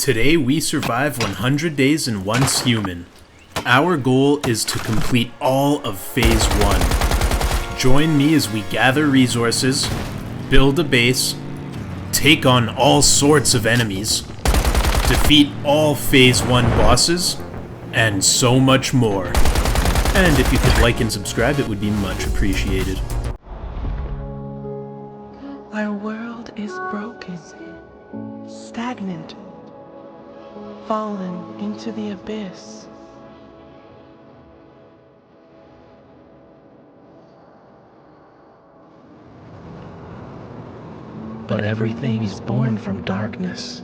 Today we survive 100 days in Once Human. Our goal is to complete all of Phase 1. Join me as we gather resources, build a base, take on all sorts of enemies, defeat all Phase 1 bosses, and so much more. And if you could like and subscribe, it would be much appreciated. Our world is broken, stagnant, fallen into the abyss. But everything is born from darkness,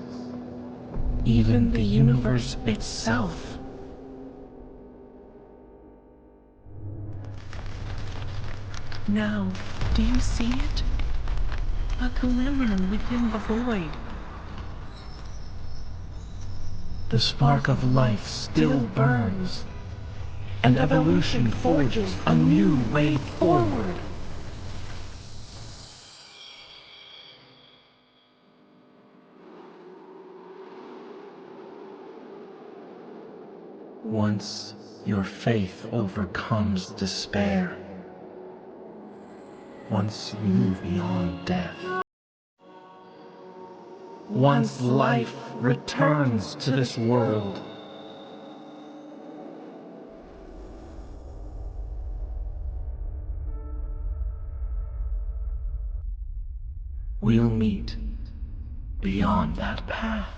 even the universe itself. Now, do you see it? A glimmer within the void. The spark of life still burns, and evolution forges a new way forward. Once your faith overcomes despair, once you move beyond death, once life returns to this world, we'll meet beyond that path.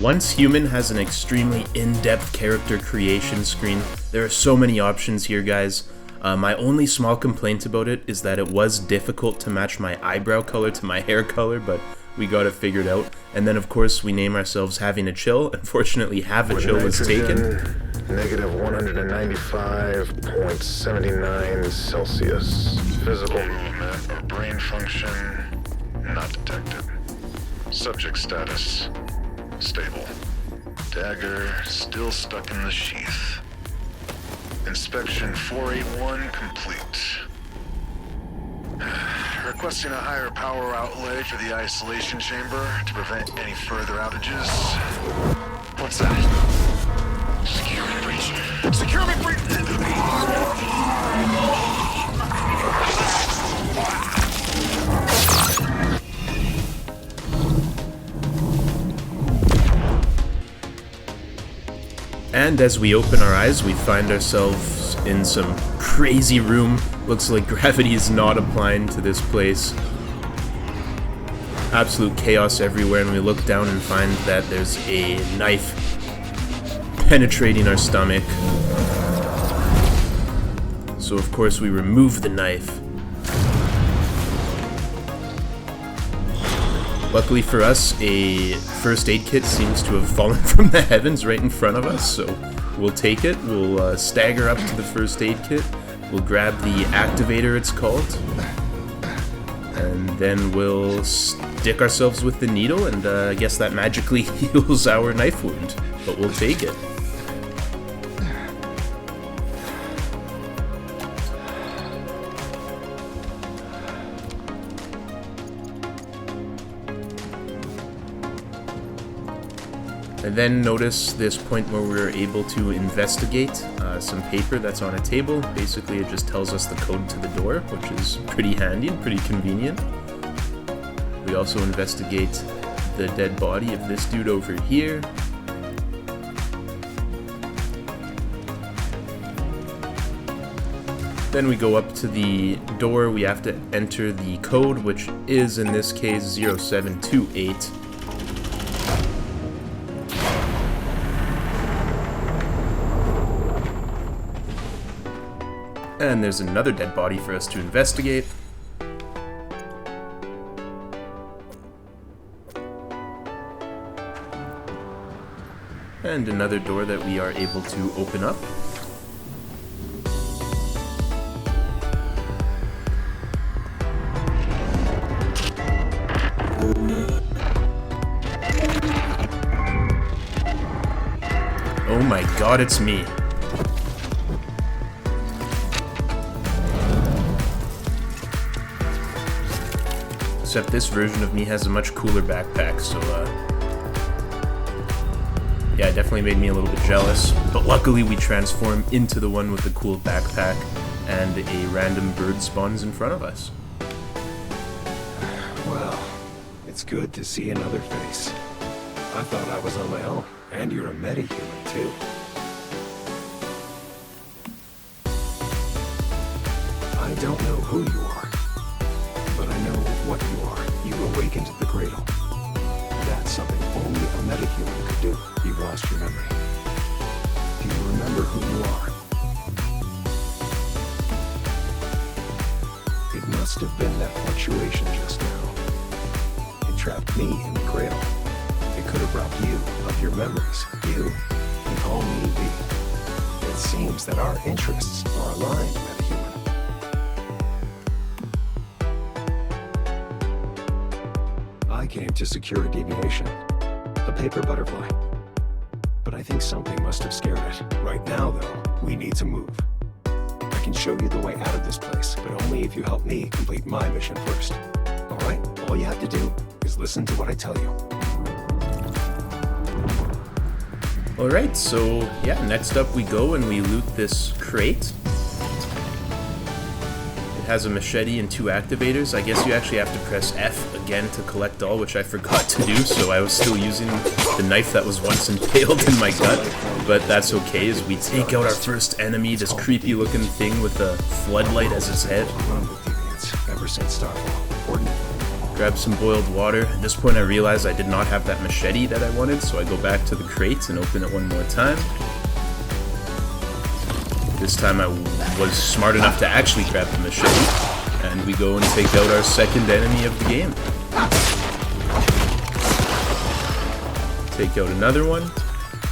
Once Human has an extremely in-depth character creation screen. There are so many options here, guys. My only small complaint about it is that it was difficult to match my eyebrow color to my hair color, but we got it figured out. And then of course we name ourselves Having a Chill. Unfortunately, Have a Chill was taken. Negative 195.79 Celsius. Physical movement or brain function not detected. Subject status stable. Dagger still stuck in the sheath. Inspection 481 complete. Requesting a higher power outlay for the isolation chamber to prevent any further outages. What's that? Security breach. Security breach! And as we open our eyes, we find ourselves in some crazy room. Looks like gravity is not applying to this place. Absolute chaos everywhere, and we look down and find that there's a knife penetrating our stomach. So of course we remove the knife. Luckily for us, a first aid kit seems to have fallen from the heavens right in front of us, so we'll take it. We'll stagger up to the first aid kit. We'll grab the activator, it's called, and then we'll stick ourselves with the needle, and I guess that magically heals our knife wound, but we'll take it. And then notice this point where we're able to investigate some paper that's on a table. Basically, it just tells us the code to the door, which is pretty handy and pretty convenient. We also investigate the dead body of this dude over here. Then we go up to the door. We have to enter the code, which is in this case 0728. And there's another dead body for us to investigate. And another door that we are able to open up. Oh my god, it's me. except this version of me has a much cooler backpack, so yeah, it definitely made me a little bit jealous. But luckily we transform into the one with the cool backpack, and a random bird spawns in front of us. Well, it's good to see another face. I thought I was on my own, and you're a metahuman too. I don't know who you are, but I know what you are. You awakened the cradle. That's something only a metahuman could do. You've lost your memory. Do you remember who you are? It must have been that fluctuation just now. It trapped me in the cradle. It could have robbed you of your memories. You can call me V. It seems that our interests are aligned, metahuman. I came to secure a deviation, a paper butterfly. But I think something must have scared it. Right now, though, we need to move. I can show you the way out of this place, but only if you help me complete my mission first. All right? All you have to do is listen to what I tell you. Alright, so yeah, next up we go and we loot this crate. It has a machete and 2 activators. I guess you actually have to press F again to collect all, which I forgot to do, so I was still using the knife that was once impaled in my gut. But that's okay, as we take out our first enemy, this creepy looking thing with a floodlight as its head. Ever since Starfall. Grab some boiled water. At this point I realized I did not have that machete that I wanted, so I go back to the crate and open it one more time. This time I was smart enough to actually grab the machete, and we go and take out our second enemy of the game. Take out another one,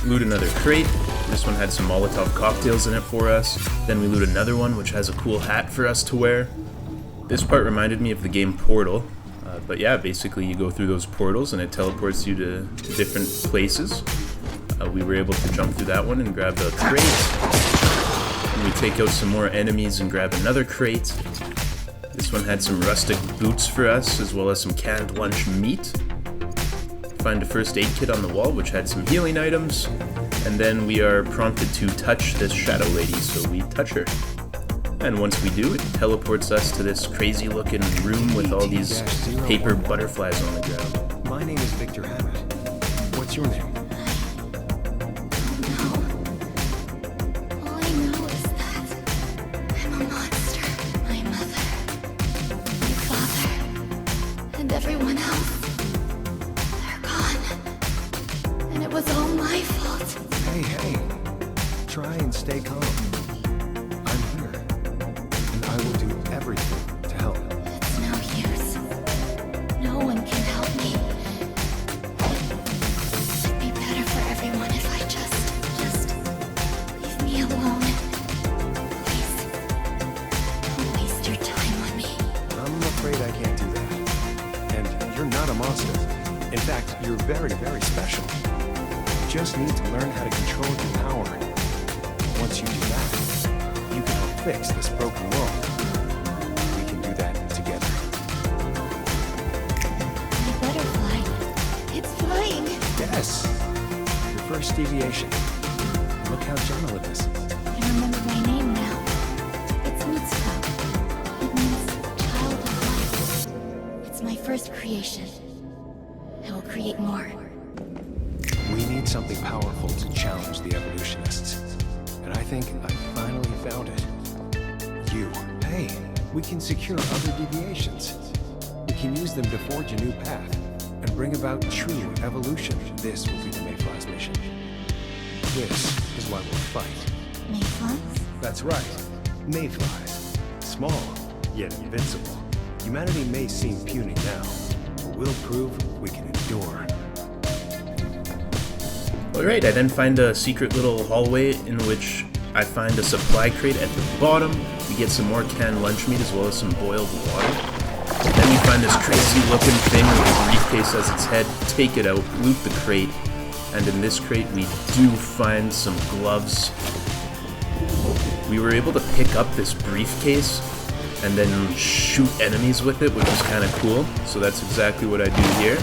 loot another crate. This one had some Molotov cocktails in it for us. Then we loot another one which has a cool hat for us to wear. This part reminded me of the game Portal. But yeah, basically you go through those portals and it teleports you to different places. We were able to jump through that one and grab a crate. And we take out some more enemies and grab another crate. This one had some rustic boots for us, as well as some canned lunch meat. Find a first aid kit on the wall which had some healing items. And then we are prompted to touch this shadow lady, so we touch her. And once we do, it teleports us to this crazy looking room with all these paper butterflies on the ground. My name is Victor Hammett. What's your name? All I know is that I'm a monster. My mother, my father, and everyone else, they're gone. And it was all my fault. Hey, try and stay calm. I'm here, and I will do everything to help. It's no use. No one can help me. It'd be better for everyone if I just leave me alone. Please, don't waste your time on me. I'm afraid I can't do that. And you're not a monster. In fact, you're very, very special. You just need to learn how to control your power. Once you do that, you can help fix this broken world. We can do that together. My butterfly, it's flying. Yes! Your first deviation. Look how gentle it is. I remember my name now. It's Mitsuko. It means child of light. It's my first creation. I will create more. We need something powerful to challenge the evolutionists. And I think I finally found it. You. Hey, we can secure other deviations. We can use them to forge a new path and bring about true evolution. This will be the Mayfly's mission. This is why we'll fight. Mayflies? That's right. Mayflies. Small, yet invincible. Humanity may seem puny now, but we'll prove we can endure. Alright, I then find a secret little hallway in which I find a supply crate at the bottom. We get some more canned lunch meat as well as some boiled water. Then we find this crazy looking thing with a briefcase as its head, take it out, loot the crate, and in this crate we do find some gloves. We were able to pick up this briefcase and then shoot enemies with it, which is kind of cool. So that's exactly what I do here.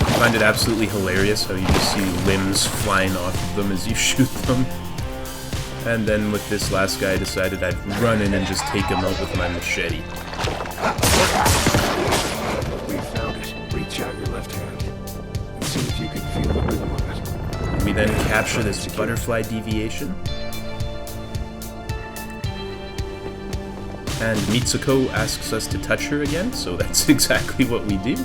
I find it absolutely hilarious how you just see limbs flying off of them as you shoot them. And then with this last guy, I decided I'd run in and just take him out with my machete. We found it. Reach out your left hand and see if you can feel the rhythm of it. We then capture this butterfly deviation. And Mitsuko asks us to touch her again, so that's exactly what we do.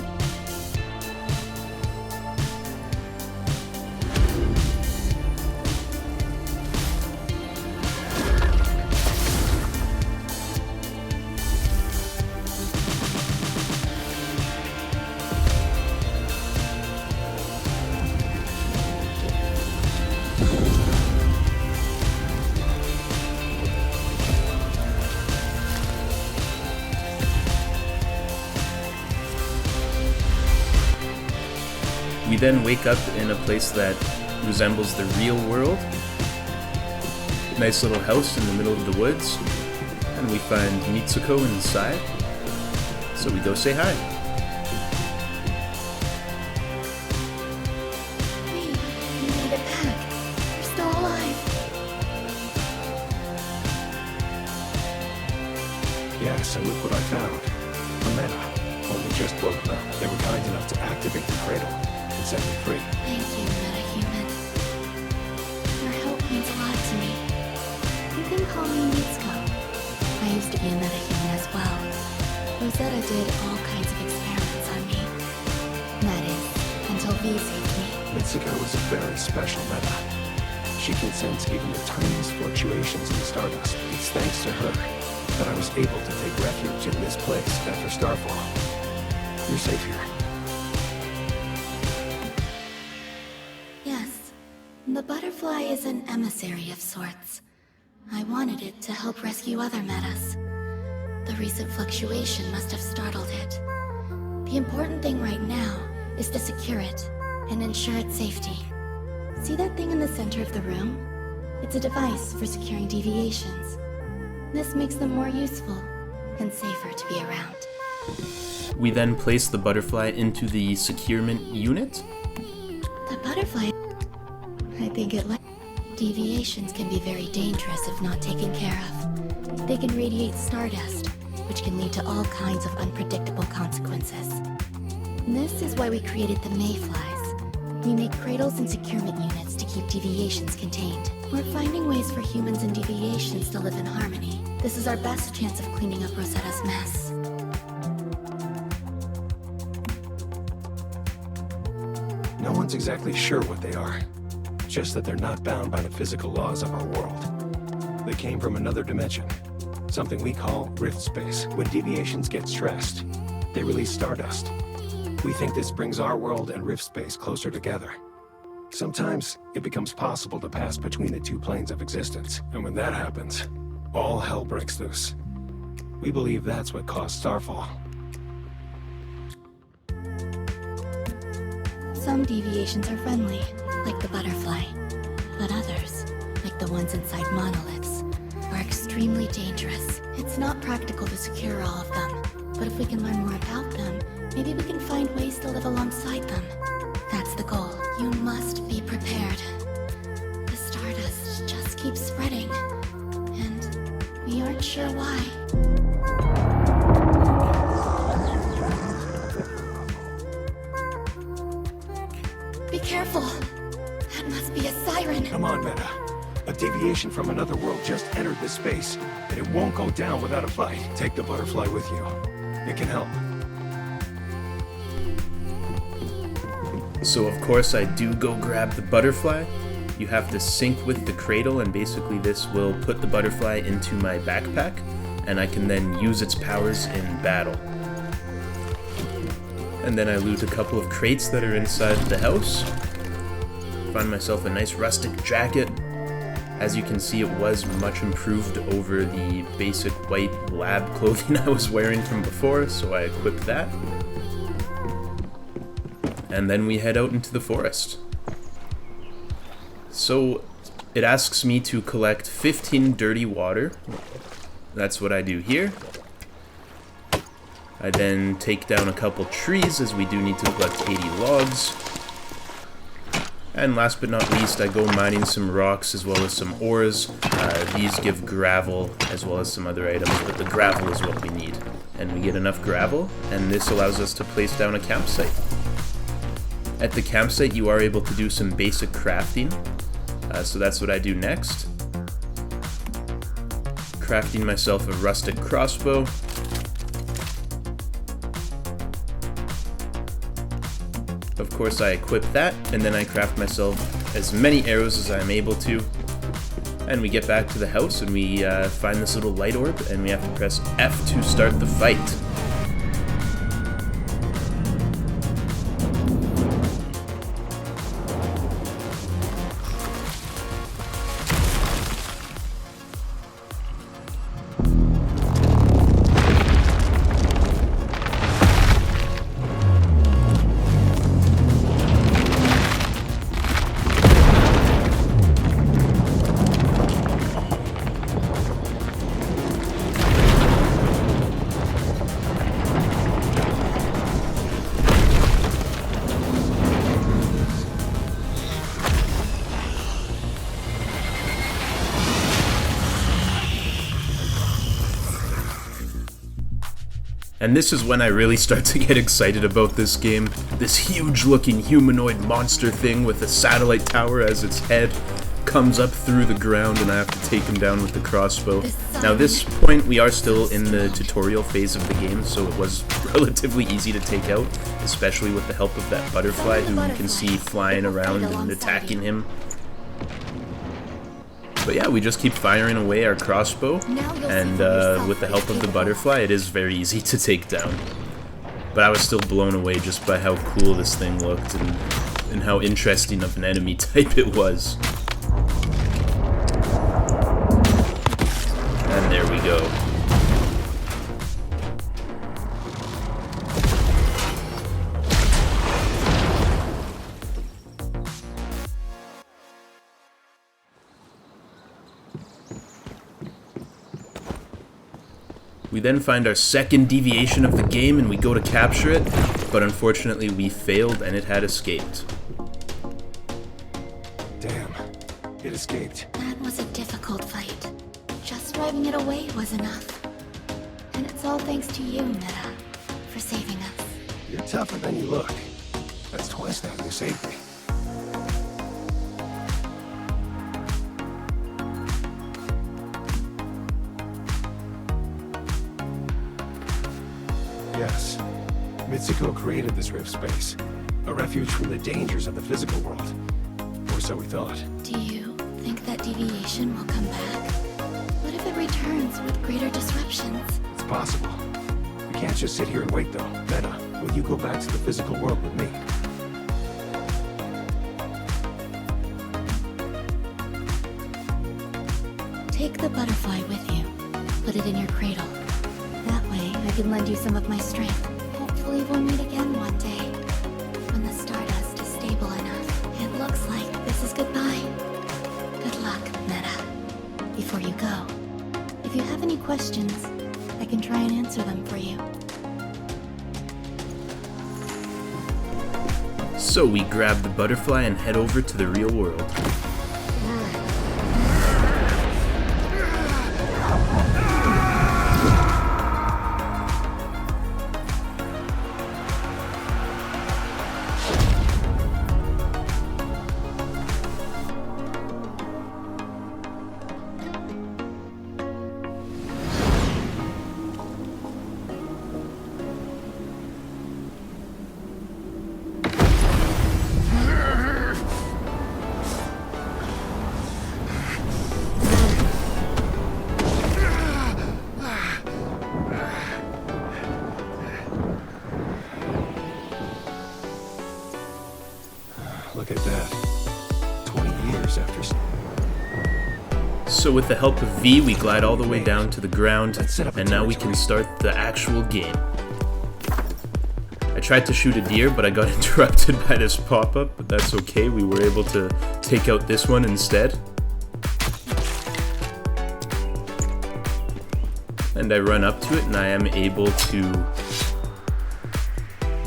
We then wake up in a place that resembles the real world. Nice little house in the middle of the woods. And we find Mitsuko inside. So we go say hi. Hey, you made it back. You're still alive. Yes, and look what I found. A meta. Only just woke up. They were kind enough to activate the cradle and set me free. Thank you, meta-human. Your help means a lot to me. You can call me Mitsuko. I used to be a meta-human as well. Rosetta did all kinds of experiments on me. That is, until V saved me. Mitsuko is a very special meta. She can sense even the tiniest fluctuations in stardust. It's thanks to her that I was able to take refuge in this place after Starfall. You're safe here. Yes, the butterfly is an emissary of sorts. I wanted it to help rescue other metas. The recent fluctuation must have startled it. The important thing right now is to secure it and ensure its safety. See that thing in the center of the room? It's a device for securing deviations. This makes them more useful and safer to be around. We then place the butterfly into the securement unit. The butterfly... I think it like... Deviations can be very dangerous if not taken care of. They can radiate stardust, which can lead to all kinds of unpredictable consequences. This is why we created the Mayflies. We make cradles and securement units to keep deviations contained. We're finding ways for humans and deviations to live in harmony. This is our best chance of cleaning up Rosetta's mess. No one's exactly sure what they are. Just that they're not bound by the physical laws of our world. They came from another dimension. Something we call rift space. When deviations get stressed, they release stardust. We think this brings our world and rift space closer together. Sometimes it becomes possible to pass between the two planes of existence. And when that happens, all hell breaks loose. We believe that's what caused Starfall. Some deviations are friendly, like the butterfly. But others, like the ones inside monoliths, are extremely dangerous. It's not practical to secure all of them, but if we can learn more about them, maybe we can find ways to live alongside them. That's the goal. You must be prepared. The stardust just keeps spreading, and we aren't sure why. Be careful. That must be a siren. Come on, Meta. A deviation from another world just entered this space, and it won't go down without a fight. Take the butterfly with you. It can help. So of course I do go grab the butterfly. You have to sync with the cradle, and basically this will put the butterfly into my backpack, and I can then use its powers in battle. And then I loot a couple of crates that are inside the house. Find myself a nice rustic jacket. As you can see, it was much improved over the basic white lab clothing I was wearing from before, so I equipped that. And then we head out into the forest. So, it asks me to collect 15 dirty water. That's what I do here. I then take down a couple trees, as we do need to collect 80 logs. And last but not least, I go mining some rocks as well as some ores. These give gravel as well as some other items, but the gravel is what we need. And we get enough gravel, and this allows us to place down a campsite. At the campsite, you are able to do some basic crafting. So that's what I do next. Crafting myself a rustic crossbow. Of course, I equip that, and then I craft myself as many arrows as I'm able to. And we get back to the house, and we find this little light orb, and we have to press F to start the fight. And this is when I really start to get excited about this game. This huge looking humanoid monster thing with a satellite tower as its head comes up through the ground, and I have to take him down with the crossbow. Now this point we are still in the tutorial phase of the game, so it was relatively easy to take out, especially with the help of that butterfly who you can see flying around and attacking him. But yeah, we just keep firing away our crossbow, and with the help of the butterfly, it is very easy to take down. But I was still blown away just by how cool this thing looked, and how interesting of an enemy type it was. And there we go. We then find our second deviation of the game and we go to capture it, but unfortunately we failed and it had escaped. Damn, it escaped. That was a difficult fight. Just driving it away was enough. And it's all thanks to you, Meta, for saving us. You're tougher than you look. That's twice now you saved me. Yes, Mitsuko created this rift space, a refuge from the dangers of the physical world. Or so we thought. Do you think that deviation will come back? What if it returns with greater disruptions? It's possible. We can't just sit here and wait though. Meta, will you go back to the physical world with me? Take the butterfly with you. Put it in your cradle. That way, I can lend you some of my strength. Hopefully we'll meet again one day. When the stardust is stable enough. It looks like this is goodbye. Good luck, Meta. Before you go, if you have any questions, I can try and answer them for you. So we grab the butterfly and head over to the real world. Look at that. 20 years after... So with the help of V, we glide all the way down to the ground, and now we can start the actual game. I tried to shoot a deer, but I got interrupted by this pop-up, but that's okay, we were able to take out this one instead. And I run up to it and I am able to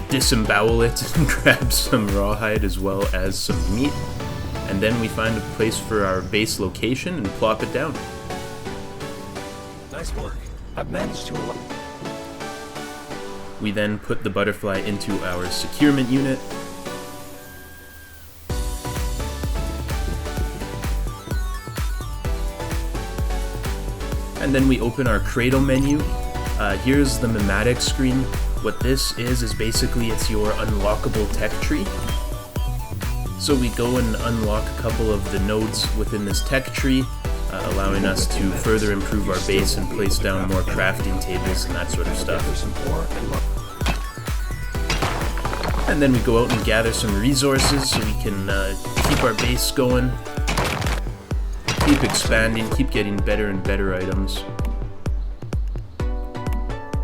disembowel it and grab some rawhide as well as some meat. And then we find a place for our base location and plop it down. Nice work. I've managed to... We then put the butterfly into our securement unit. And then we open our cradle menu. Here's the mimetic screen. What this is basically it's your unlockable tech tree. So we go and unlock a couple of the nodes within this tech tree, allowing us to further improve our base and place down more crafting tables and that sort of stuff. And then we go out and gather some resources so we can keep our base going, keep expanding, keep getting better and better items.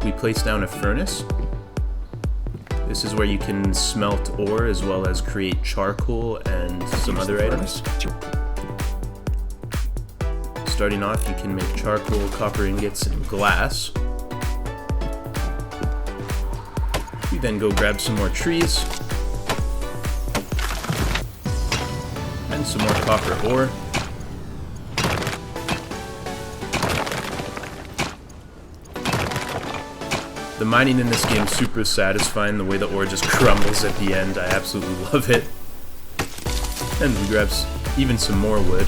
We place down a furnace. This is where you can smelt ore as well as create charcoal and some other items. Starting off, you can make charcoal, copper ingots, and glass. We then go grab some more trees and some more copper ore. The mining in this game is super satisfying, the way the ore just crumbles at the end. I absolutely love it. And we grab even some more wood.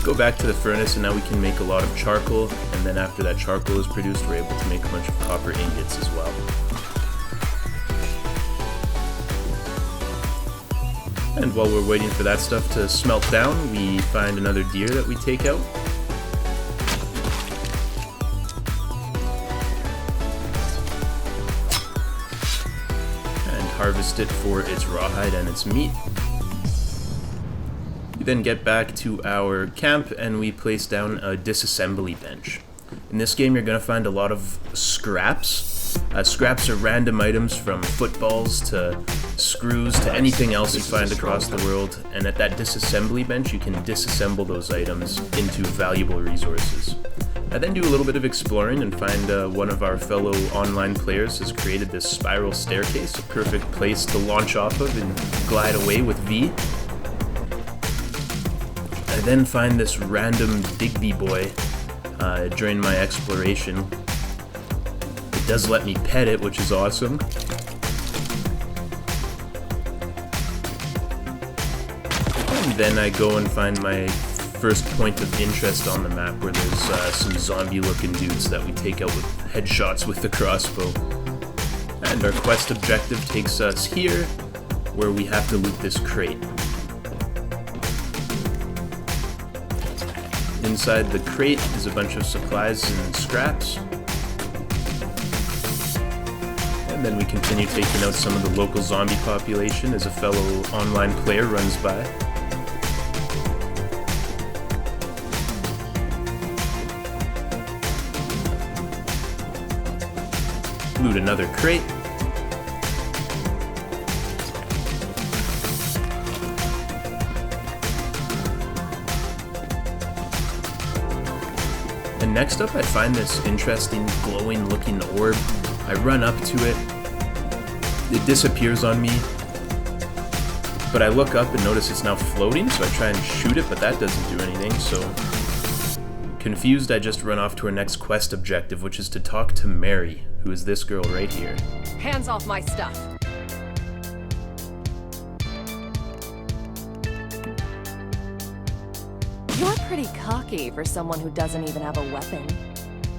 Go back to the furnace and now we can make a lot of charcoal, and then after that charcoal is produced we're able to make a bunch of copper ingots as well. And while we're waiting for that stuff to smelt down, we find another deer that we take out. Harvest it for its rawhide and its meat. We then get back to our camp and we place down a disassembly bench. In this game you're going to find a lot of scraps. Scraps are random items from footballs to screws to anything else you find across the world, and at that disassembly bench you can disassemble those items into valuable resources. I then do a little bit of exploring and find one of our fellow online players has created this spiral staircase, a perfect place to launch off of and glide away with V. I then find this random Digby boy during my exploration. It does let me pet it, which is awesome. And then I go and find my first point of interest on the map where there's some zombie looking dudes that we take out with headshots with the crossbow. And our quest objective takes us here where we have to loot this crate. Inside the crate is a bunch of supplies and scraps. And then we continue taking out some of the local zombie population as a fellow online player runs by. Loot another crate. And next up I find this interesting glowing looking orb. I run up to it. It disappears on me. But I look up and notice it's now floating, so I try and shoot it, but that doesn't do anything, so... Confused, I just run off to our next quest objective, which is to talk to Mary, who is this girl right here. Hands off my stuff. You're pretty cocky for someone who doesn't even have a weapon.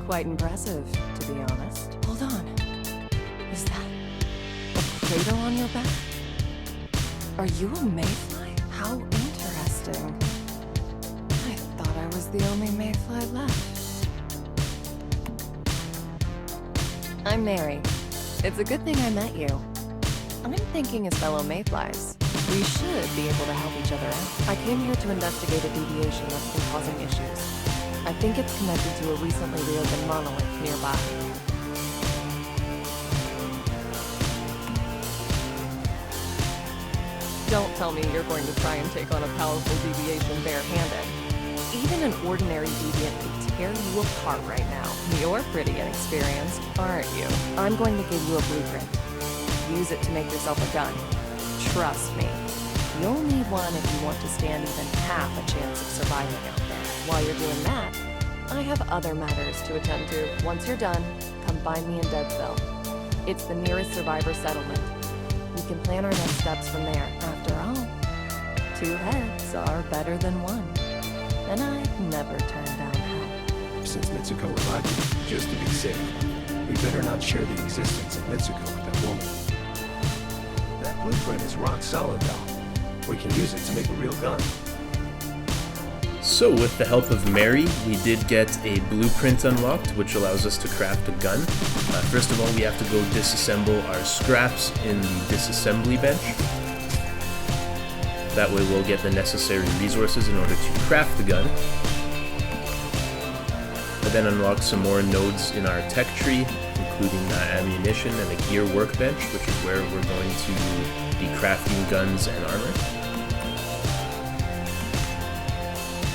Quite impressive, to be honest. Hold on. Is that a cradle on your back? Are you a mayfly? How interesting. I thought I was the only mayfly left. I'm Mary. It's a good thing I met you. I'm thinking as fellow mayflies, we should be able to help each other out. I came here to investigate a deviation that's been causing issues. I think it's connected to a recently reopened monolith nearby. Don't tell me you're going to try and take on a powerful deviation barehanded. Even an ordinary deviant feat tear you apart right now. You're pretty inexperienced, aren't you? I'm going to give you a blueprint. Use it to make yourself a gun. Trust me. You'll need one if you want to stand even half a chance of surviving out there. While you're doing that, I have other matters to attend to. Once you're done, come find me in Deadsville. It's the nearest survivor settlement. We can plan our next steps from there. After all, 2 heads are better than 1. And I never turn down help. Since Mitsuko revived you, just to be safe, we better not share the existence of Mitsuko with that woman. That blueprint is rock solid, though. We can use it to make a real gun. So with the help of Mary, we did get a blueprint unlocked, which allows us to craft a gun. First of all, we have to go disassemble our scraps in the disassembly bench. That way we'll get the necessary resources in order to craft the gun. I then unlock some more nodes in our tech tree, including ammunition and a gear workbench, which is where we're going to be crafting guns and armor.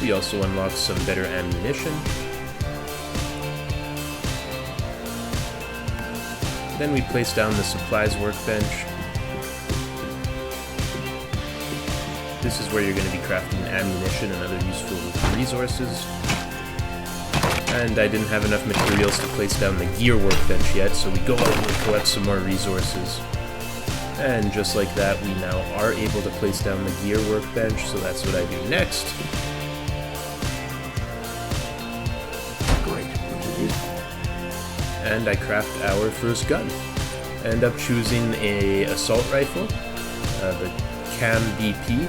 We also unlock some better ammunition. Then we place down the supplies workbench. This is where you're going to be crafting ammunition and other useful resources. And I didn't have enough materials to place down the gear workbench yet, so we go out and collect some more resources. And just like that, we now are able to place down the gear workbench, so that's what I do next. And I craft our first gun. I end up choosing a assault rifle, the Cam BP.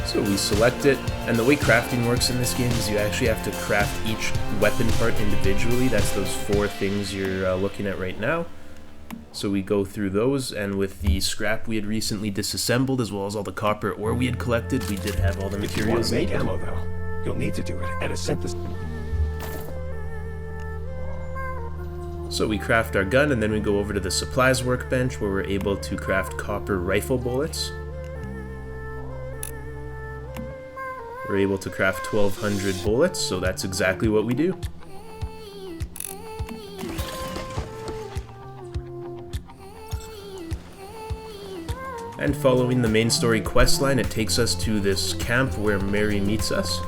So we select it, and the way crafting works in this game is you actually have to craft each weapon part individually. That's those 4 things you're looking at right now. So we go through those, and with the scrap we had recently disassembled, as well as all the copper ore we had collected, we did have all the materials If you want to needed. make ammo, though, you'll need to do it at a synthesis. So we craft our gun, and then we go over to the supplies workbench, where we're able to craft copper rifle bullets. We're able to craft 1,200 bullets, so that's exactly what we do. And following the main story questline, it takes us to this camp where Mary meets us.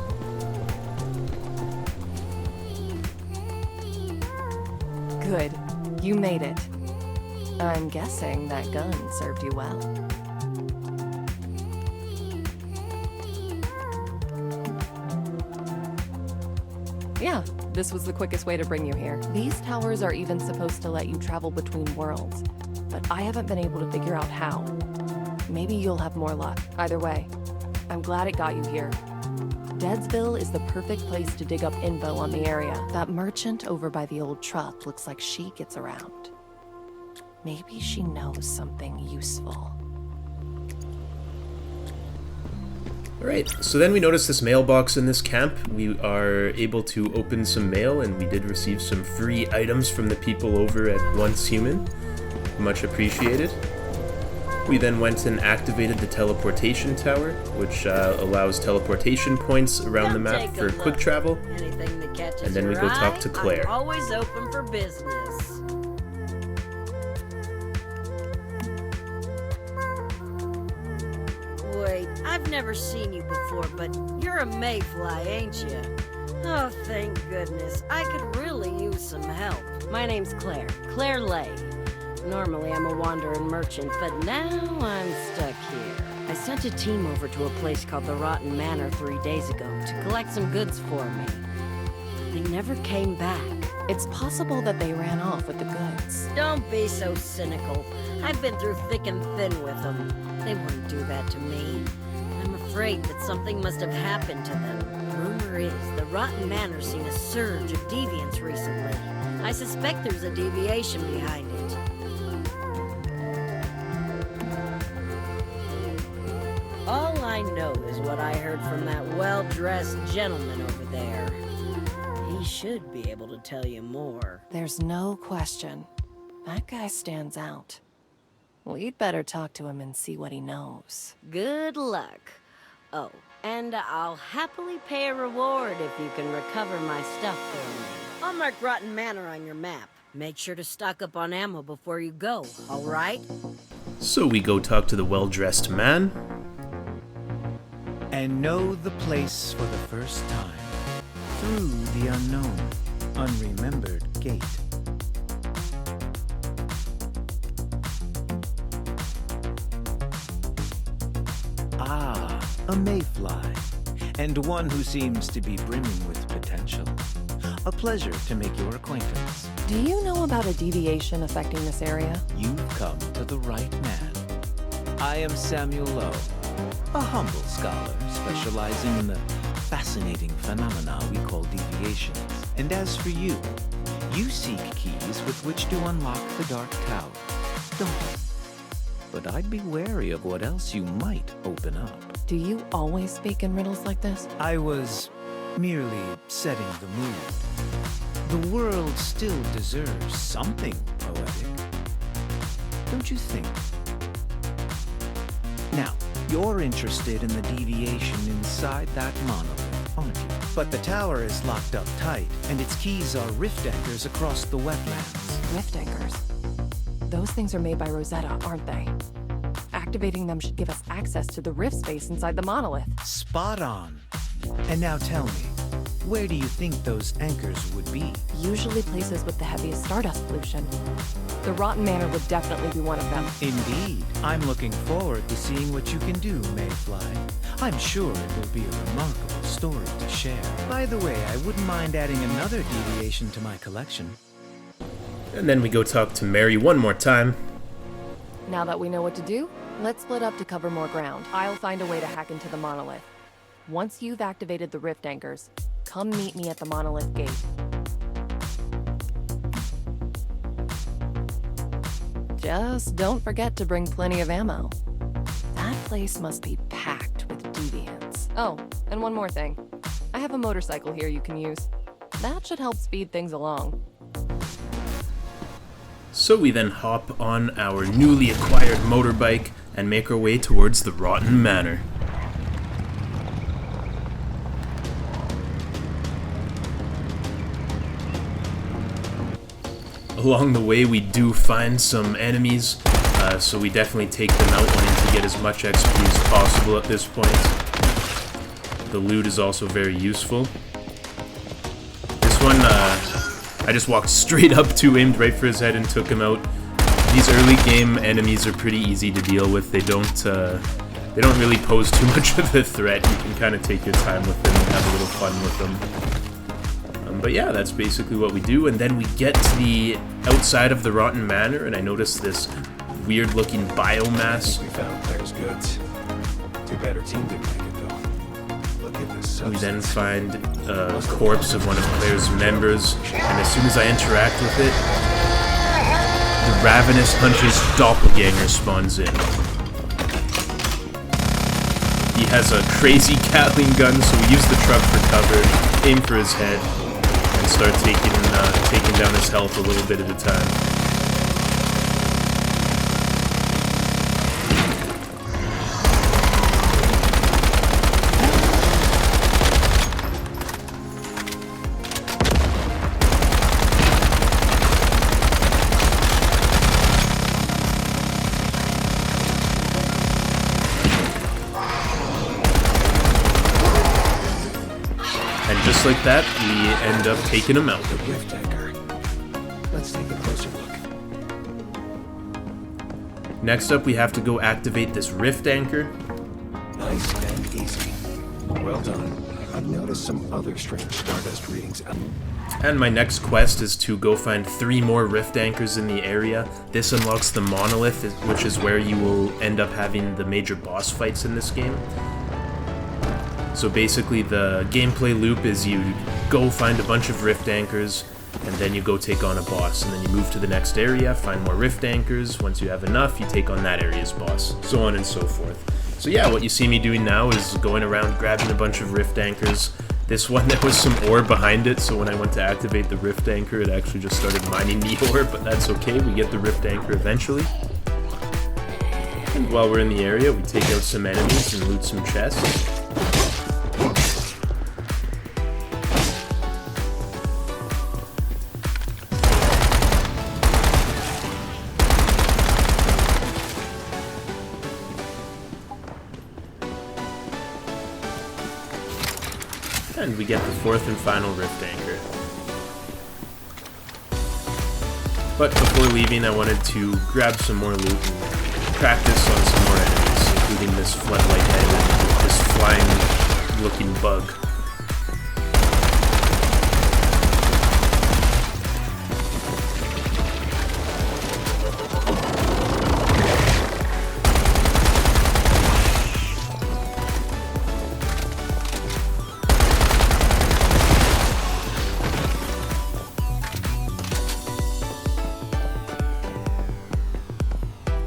Good. You made it. I'm guessing that gun served you well. Yeah, this was the quickest way to bring you here. These towers are even supposed to let you travel between worlds, but I haven't been able to figure out how. Maybe you'll have more luck. Either way, I'm glad it got you here. Deadsville is the perfect place to dig up info on the area. That merchant over by the old truck looks like she gets around. Maybe she knows something useful. Alright, so then we notice this mailbox in this camp. We are able to open some mail, and we did receive some free items from the people over at Once Human. Much appreciated. We then went and activated the teleportation tower, which allows teleportation points around the map for quick travel. Anything that catches And then we your go talk to eye, Claire. I'm always open for business. Wait, I've never seen you before, but you're a mayfly, ain't you? Oh, thank goodness. I could really use some help. My name's Claire. Claire Lay. Normally I'm a wandering merchant, but now I'm stuck here. I sent a team over to a place called the Rotten Manor 3 days ago to collect some goods for me. They never came back. It's possible that they ran off with the goods. Don't be so cynical. I've been through thick and thin with them. They wouldn't do that to me. I'm afraid that something must have happened to them. Rumor is the Rotten Manor's seen a surge of deviants recently. I suspect there's a deviation behind it. All I know is what I heard from that well-dressed gentleman over there. He should be able to tell you more. There's no question. That guy stands out. We'd better talk to him and see what he knows. Good luck. Oh, and I'll happily pay a reward if you can recover my stuff for me. I'll mark Rotten Manor on your map. Make sure to stock up on ammo before you go, alright? So we go talk to the well-dressed man. And know the place for the first time. Through the unknown, unremembered gate. Ah, a mayfly. And one who seems to be brimming with potential. A pleasure to make your acquaintance. Do you know about a deviation affecting this area? You've come to the right man. I am Samuel Lowe, a humble scholar specializing in the fascinating phenomena we call deviations. And as for you, you seek keys with which to unlock the Dark Tower, don't you? But I'd be wary of what else you might open up. Do you always speak in riddles like this? I was merely setting the mood. The world still deserves something poetic, don't you think? Now, you're interested in the deviation inside that monolith, aren't you? But the tower is locked up tight, and its keys are rift anchors across the wetlands. Rift anchors. Those things are made by Rosetta, aren't they? Activating them should give us access to the rift space inside the monolith. Spot on. And now tell me, where do you think those anchors would be? Usually places with the heaviest stardust pollution. The Rotten Manor would definitely be one of them. Indeed. I'm looking forward to seeing what you can do, Mayfly. I'm sure it will be a remarkable story to share. By the way, I wouldn't mind adding another deviation to my collection. And then we go talk to Mary one more time. Now that we know what to do, let's split up to cover more ground. I'll find a way to hack into the monolith. Once you've activated the rift anchors, come meet me at the monolith gate. Just don't forget to bring plenty of ammo. That place must be packed with deviants. Oh, and one more thing. I have a motorcycle here you can use. That should help speed things along. So we then hop on our newly acquired motorbike and make our way towards the Rotten Manor. Along the way we do find some enemies, so we definitely take them out wanting to get as much XP as possible at this point. The loot is also very useful. This one, I just walked straight up to, aimed right for his head, and took him out. These early game enemies are pretty easy to deal with. They don't really pose too much of a threat. You can kind of take your time with them and have a little fun with them. But yeah, that's basically what we do. And then we get to the outside of the Rotten Manor, and I notice this weird-looking biomass. We found Claire's goods. Too bad her team didn't make it, though. Look at this We then substance. find a corpse of one of Claire's members, and as soon as I interact with it, the ravenous hunter's doppelganger spawns in. He has a crazy Gatling gun, so we use the truck for cover, aim for his head, and start taking down his health a little bit at a time. And just like that, we end up taking him out. The rift anchor. Let's take a closer look. Next up, we have to go activate this rift anchor. Nice and easy. Well done. I've noticed some other strange stardust readings. And my next quest is to go find 3 more rift anchors in the area. This unlocks the monolith, which is where you will end up having the major boss fights in this game. So basically the gameplay loop is you go find a bunch of rift anchors, and then you go take on a boss, and then you move to the next area, find more rift anchors. Once you have enough, you take on that area's boss, so on and so forth. So yeah, what you see me doing now is going around grabbing a bunch of rift anchors. This one, there was some ore behind it, so when I went to activate the rift anchor, it actually just started mining the ore, but that's okay, we get the rift anchor eventually. And while we're in the area, we take out some enemies and loot some chests. And we get the fourth and final rift anchor. But before leaving, I wanted to grab some more loot and practice on some more enemies, including this flood-like head and this flying-looking bug.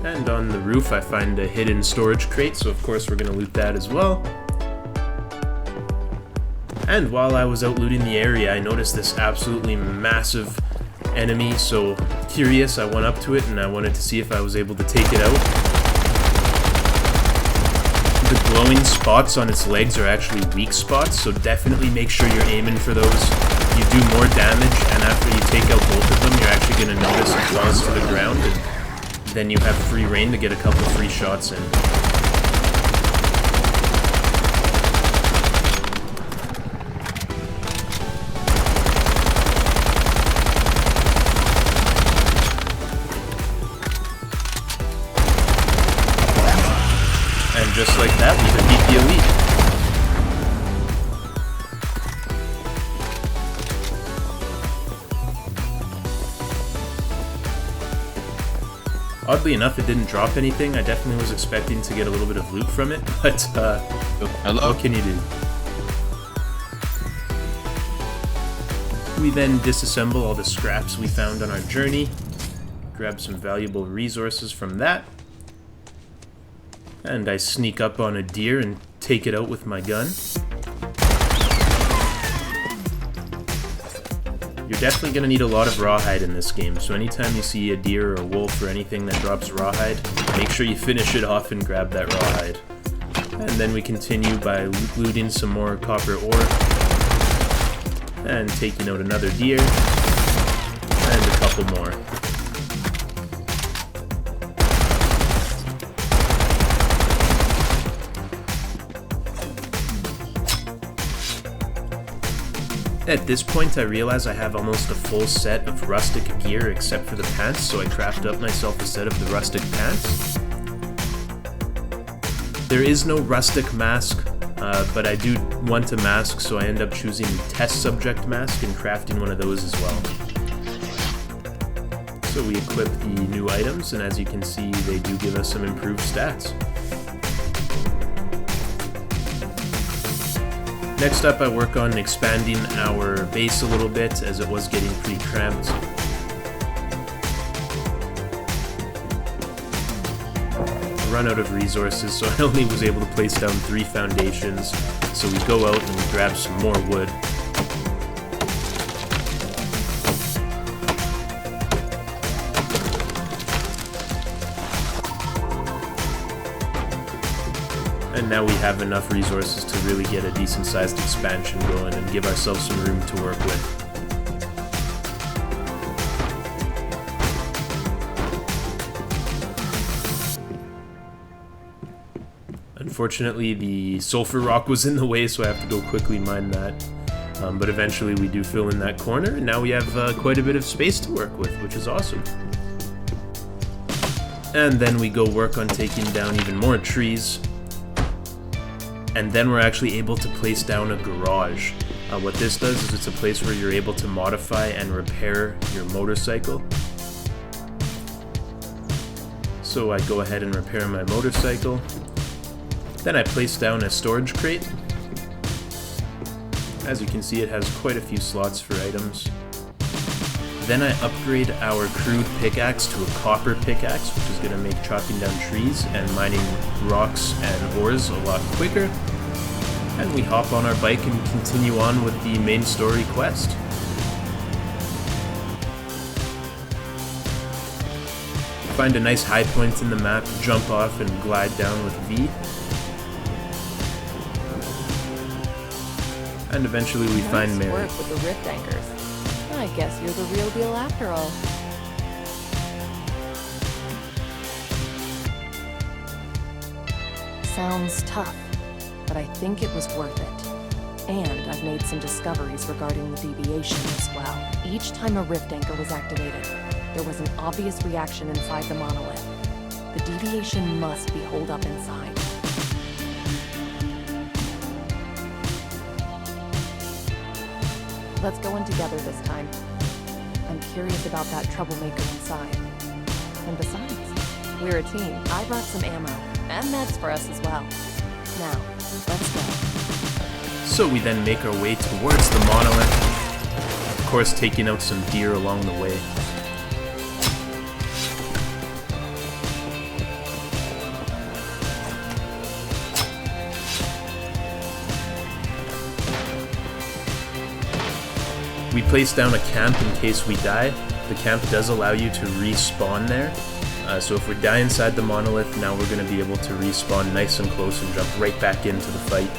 And on the roof I find a hidden storage crate, so of course we're going to loot that as well. And while I was out looting the area, I noticed this absolutely massive enemy, so curious, I went up to it and I wanted to see if I was able to take it out. The glowing spots on its legs are actually weak spots, so definitely make sure you're aiming for those. You do more damage, and after you take out both of them, you're actually going to notice it falls to the ground, and then you have free reign to get a couple free shots in. And just like that, we defeat the elite. Oddly enough, it didn't drop anything. I definitely was expecting to get a little bit of loot from it, but what can you do? We then disassemble all the scraps we found on our journey, grab some valuable resources from that, and I sneak up on a deer and take it out with my gun. You're definitely going to need a lot of rawhide in this game, so anytime you see a deer or a wolf or anything that drops rawhide, make sure you finish it off and grab that rawhide. And then we continue by looting some more copper ore, and taking out another deer, and a couple more. At this point, I realize I have almost a full set of rustic gear except for the pants, so I craft up myself a set of the rustic pants. There is no rustic mask, but I do want a mask, so I end up choosing the test subject mask and crafting one of those as well. So we equip the new items, and as you can see, they do give us some improved stats. Next up, I work on expanding our base a little bit, as it was getting pretty cramped. I run out of resources, so I only was able to place down 3 foundations, so we go out and we grab some more wood. And now we have enough resources to really get a decent sized expansion going and give ourselves some room to work with. Unfortunately, the sulfur rock was in the way, so I have to go quickly mine that. But eventually we do fill in that corner, and now we have quite a bit of space to work with, which is awesome. And then we go work on taking down even more trees. And then we're actually able to place down a garage. What this does is it's a place where you're able to modify and repair your motorcycle. So I go ahead and repair my motorcycle. Then I place down a storage crate. As you can see, it has quite a few slots for items. Then I upgrade our crude pickaxe to a copper pickaxe, which is going to make chopping down trees and mining rocks and ores a lot quicker. And we hop on our bike and continue on with the main story quest. Find a nice high point in the map, jump off, and glide down with V. And eventually we find Mary. Nice work with the rift anchors. I guess you're the real deal after all. Sounds tough, but I think it was worth it. And I've made some discoveries regarding the deviation as well. Each time a rift anchor was activated, there was an obvious reaction inside the monolith. The deviation must be holed up inside. Let's go in together this time. I'm curious about that troublemaker inside. And besides, we're a team. I brought some ammo, and meds for us as well. Now, let's go. So we then make our way towards the monolith. Of course, taking out some deer along the way. We place down a camp in case we die. The camp does allow you to respawn there. So if we die inside the monolith, now we're going to be able to respawn nice and close and jump right back into the fight.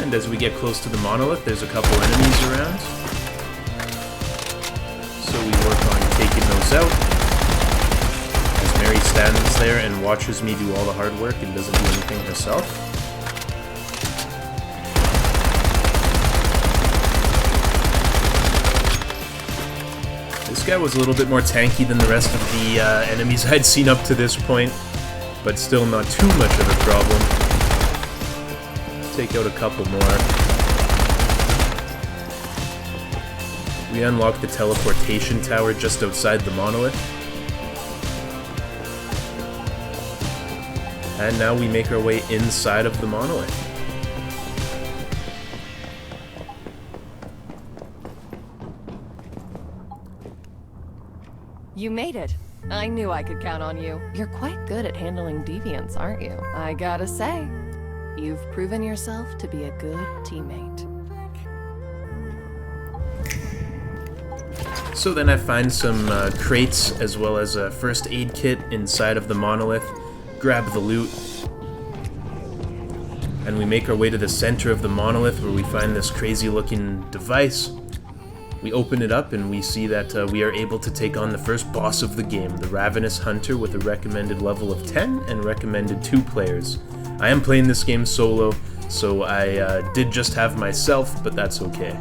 And as we get close to the monolith, there's a couple enemies around. So we work on taking those out. As Mary stands there and watches me do all the hard work and doesn't do anything herself. This guy was a little bit more tanky than the rest of the enemies I'd seen up to this point, but still not too much of a problem. Take out a couple more. We unlock the teleportation tower just outside the monolith. And now we make our way inside of the monolith. You made it. I knew I could count on you. You're quite good at handling deviants, aren't you? I gotta say, you've proven yourself to be a good teammate. So then I find some crates as well as a first aid kit inside of the monolith, grab the loot, and we make our way to the center of the monolith where we find this crazy looking device. We open it up and we see that we are able to take on the first boss of the game, the Ravenous Hunter, with a recommended level of 10 and recommended 2 players. I am playing this game solo, so I did just have myself, but that's okay.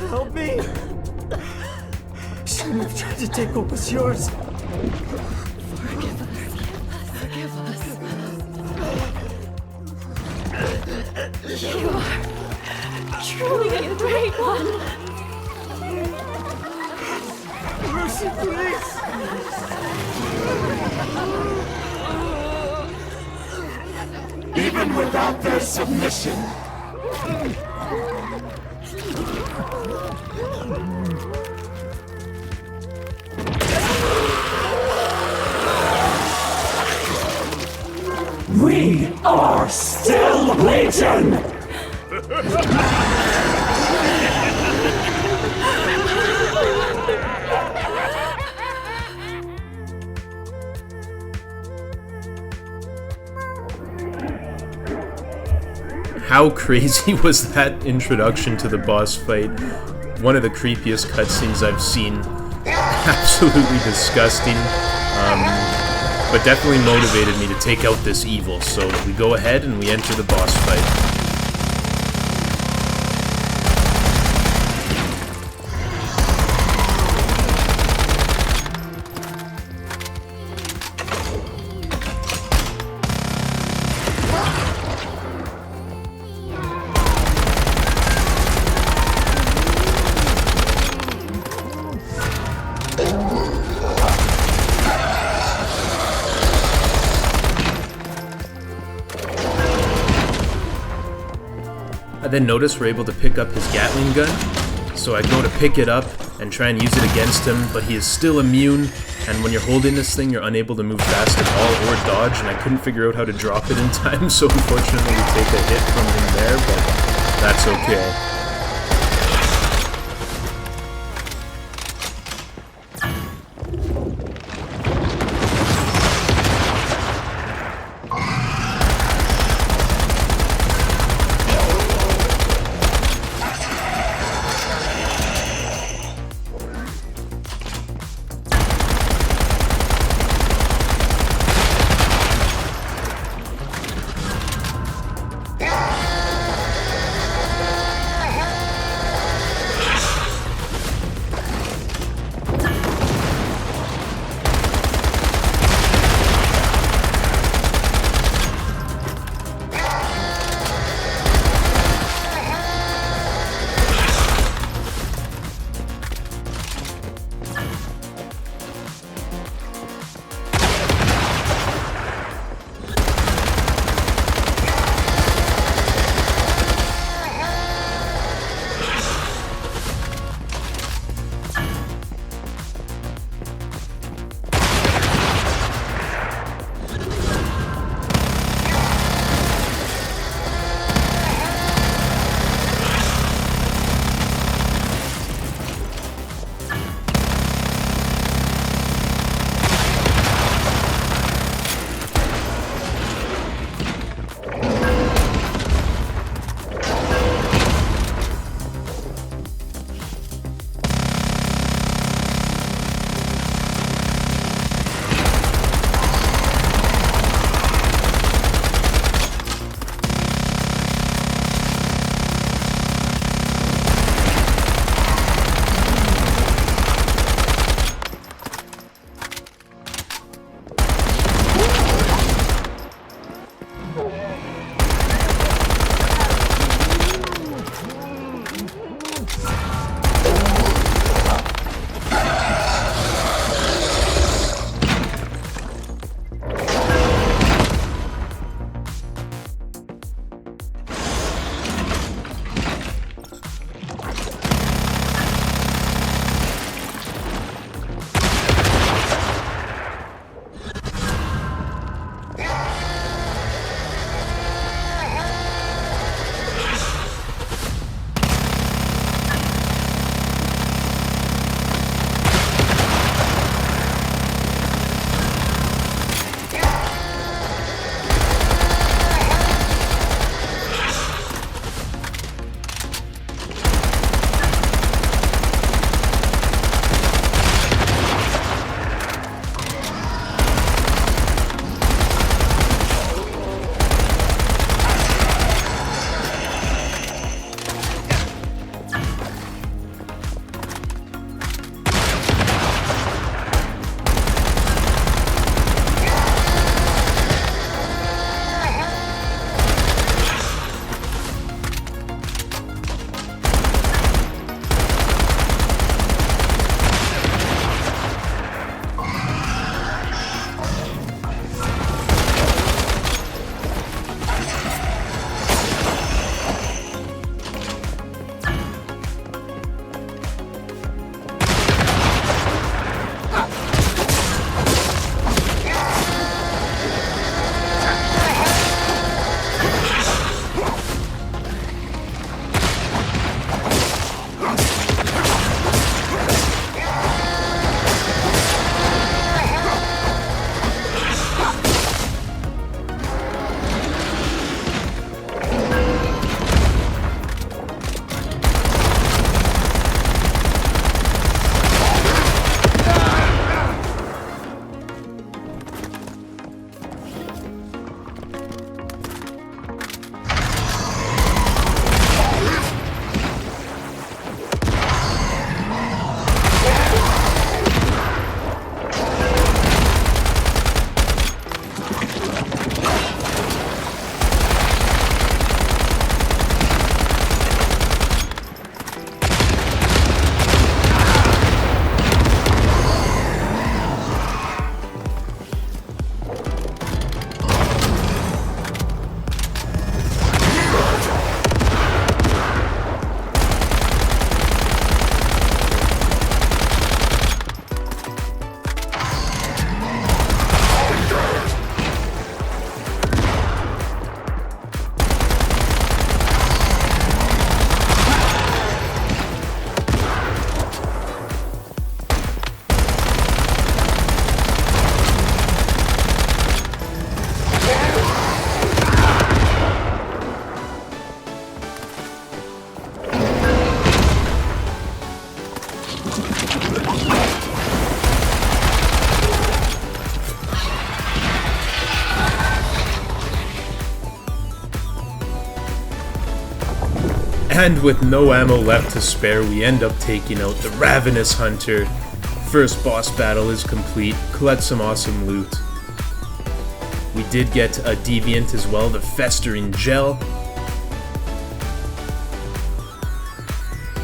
Help me! Shouldn't have tried to take what was yours. Forgive us. You are truly a great one. Mercy, please! Even without their submission. We are still Legion! How crazy was that introduction to the boss fight? One of the creepiest cutscenes I've seen. Absolutely disgusting. But definitely motivated me to take out this evil, so we go ahead and we enter the boss fight. I then notice we're able to pick up his Gatling gun, so I go to pick it up and try and use it against him, but he is still immune, And when you're holding this thing, you're unable to move fast at all or dodge, and I couldn't figure out how to drop it in time, so unfortunately we take a hit from him there, but that's okay. And with no ammo left to spare, we end up taking out the Ravenous Hunter. First boss battle is complete. Collect some awesome loot. We did get a deviant as well, the Festering Gel.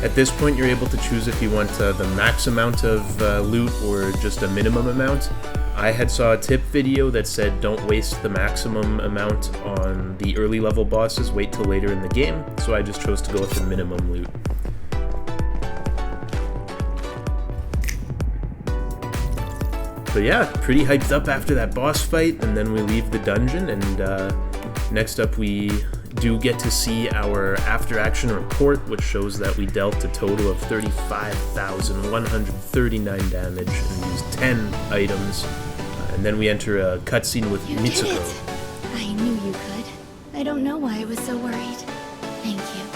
At this point, you're able to choose if you want the max amount of loot or just a minimum amount. I had saw a tip video that said don't waste the maximum amount on the early level bosses, wait till later in the game, so I just chose to go with the minimum loot. But yeah, pretty hyped up after that boss fight, and then we leave the dungeon, and next up we do get to see our after-action report, which shows that we dealt a total of 35,139 damage and used 10 items. And then we enter a cutscene with You Mitsuko. did it. I knew you could. I don't know why I was so worried. Thank you.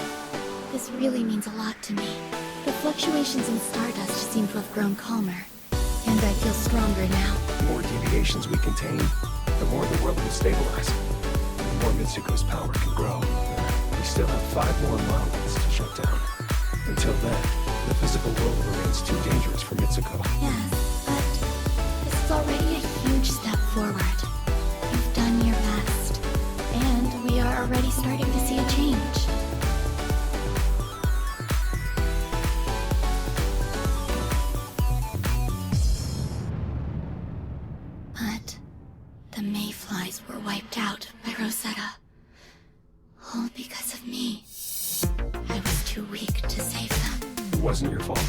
This really means a lot to me. The fluctuations in Stardust seem to have grown calmer, and I feel stronger now. The more deviations we contain, the more the world will stabilize. The more Mitsuko's power can grow. We still have 5 more monoliths to shut down. Until then, the physical world remains too dangerous for Mitsuko. Yes, but this is already a huge step forward. You've done your best, and we are already starting to see a change. But the mayflies were wiped out by Rosetta. All because of me. I was too weak to save them. It wasn't your fault.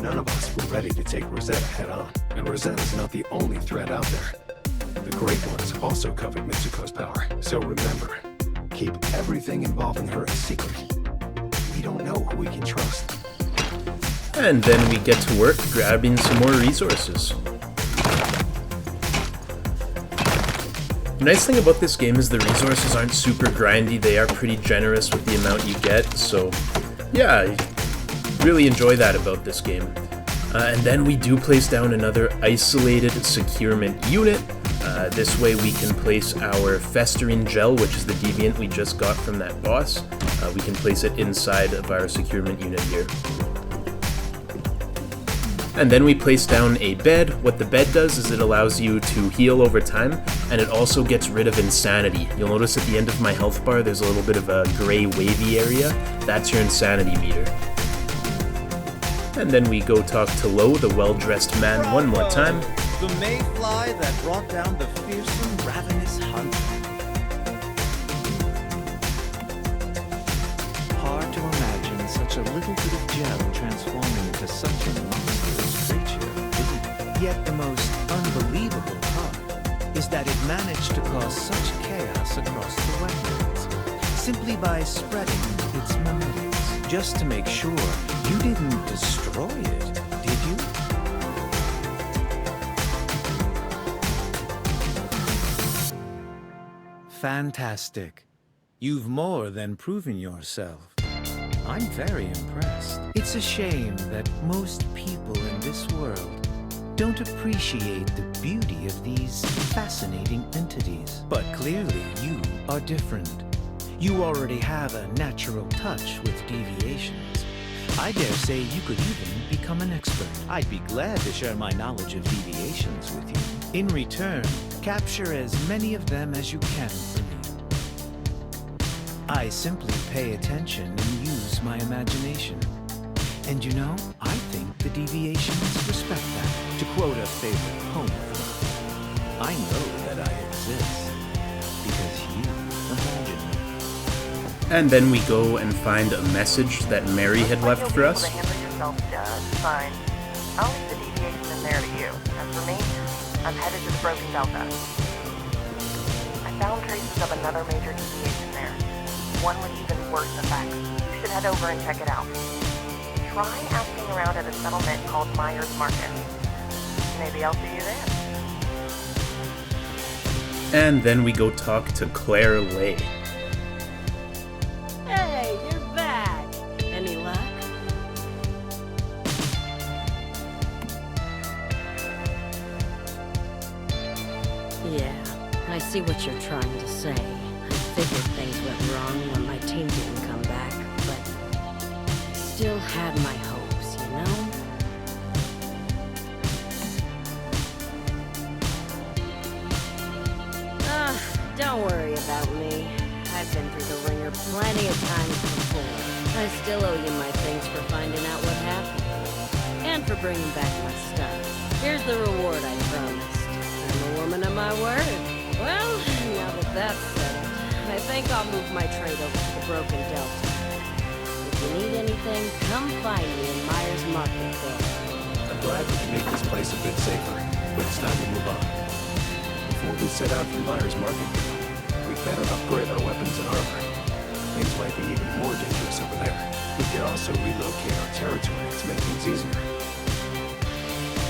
None of us were ready to take Rosetta head on, and Rosetta's not the only threat out there. The Great Ones also covet Mitsuko's power, so remember, keep everything involving her a secret. We don't know who we can trust. And then we get to work grabbing some more resources. The nice thing about this game is the resources aren't super grindy, they are pretty generous with the amount you get, so yeah, I really enjoy that about this game. And then we do place down another isolated securement unit. This way we can place our Festering Gel, which is the deviant we just got from that boss. We can place it inside of our securement unit here. And then we place down a bed. What the bed does is it allows you to heal over time, and it also gets rid of insanity. You'll notice at the end of my health bar there's a little bit of a gray wavy area. That's your insanity meter. And then we go talk to Lo, the well-dressed man, one more time. The mayfly that brought down the fearsome ravenous hunter. Hard to imagine such a little bit of gel transforming into such a monstrous creature, isn't it? Yet the most unbelievable part is that it managed to cause such chaos across the wetlands, simply by spreading its memetics. Just to make sure you didn't destroy it, did you? Fantastic. You've more than proven yourself. I'm very impressed. It's a shame that most people in this world don't appreciate the beauty of these fascinating entities. But clearly you are different. You already have a natural touch with deviations. I dare say you could even become an expert. I'd be glad to share my knowledge of deviations with you. In return, capture as many of them as you can for me. I simply pay attention and use my imagination. And you know, I think the deviations respect that. To quote a favorite poem of mine, I know that I exist because you imagine me. And then we go and find a message that Mary had left for us. Fine. I'll leave the deviation in there to you. As for me, I'm headed to the Broken Delta. I found traces of another major deviation there. One with even worse effects. You should head over and check it out. Try asking around at a settlement called Myers Market. Maybe I'll see you there. And then we go talk to Claire Lay. Hey, you're back. Any luck? Yeah, I see what you're trying to say. I figured things went wrong when my team didn't come back, but still had my hopes, you know? Don't worry about me. I've been through the ringer plenty of times before. I still owe you my thanks for finding out what happened. And for bringing back my stuff. Here's the reward I promised. I'm a woman of my word. Well, now that that's settled, I think I'll move my trade over to the Broken Delta. If you need anything, come find me in Myers Market there. I'm glad we can make this place a bit safer, but it's time to move on. Before we set out for Myers Market, we better upgrade our weapons and armor. Things might be even more dangerous over there. We could also relocate our territory to make things easier.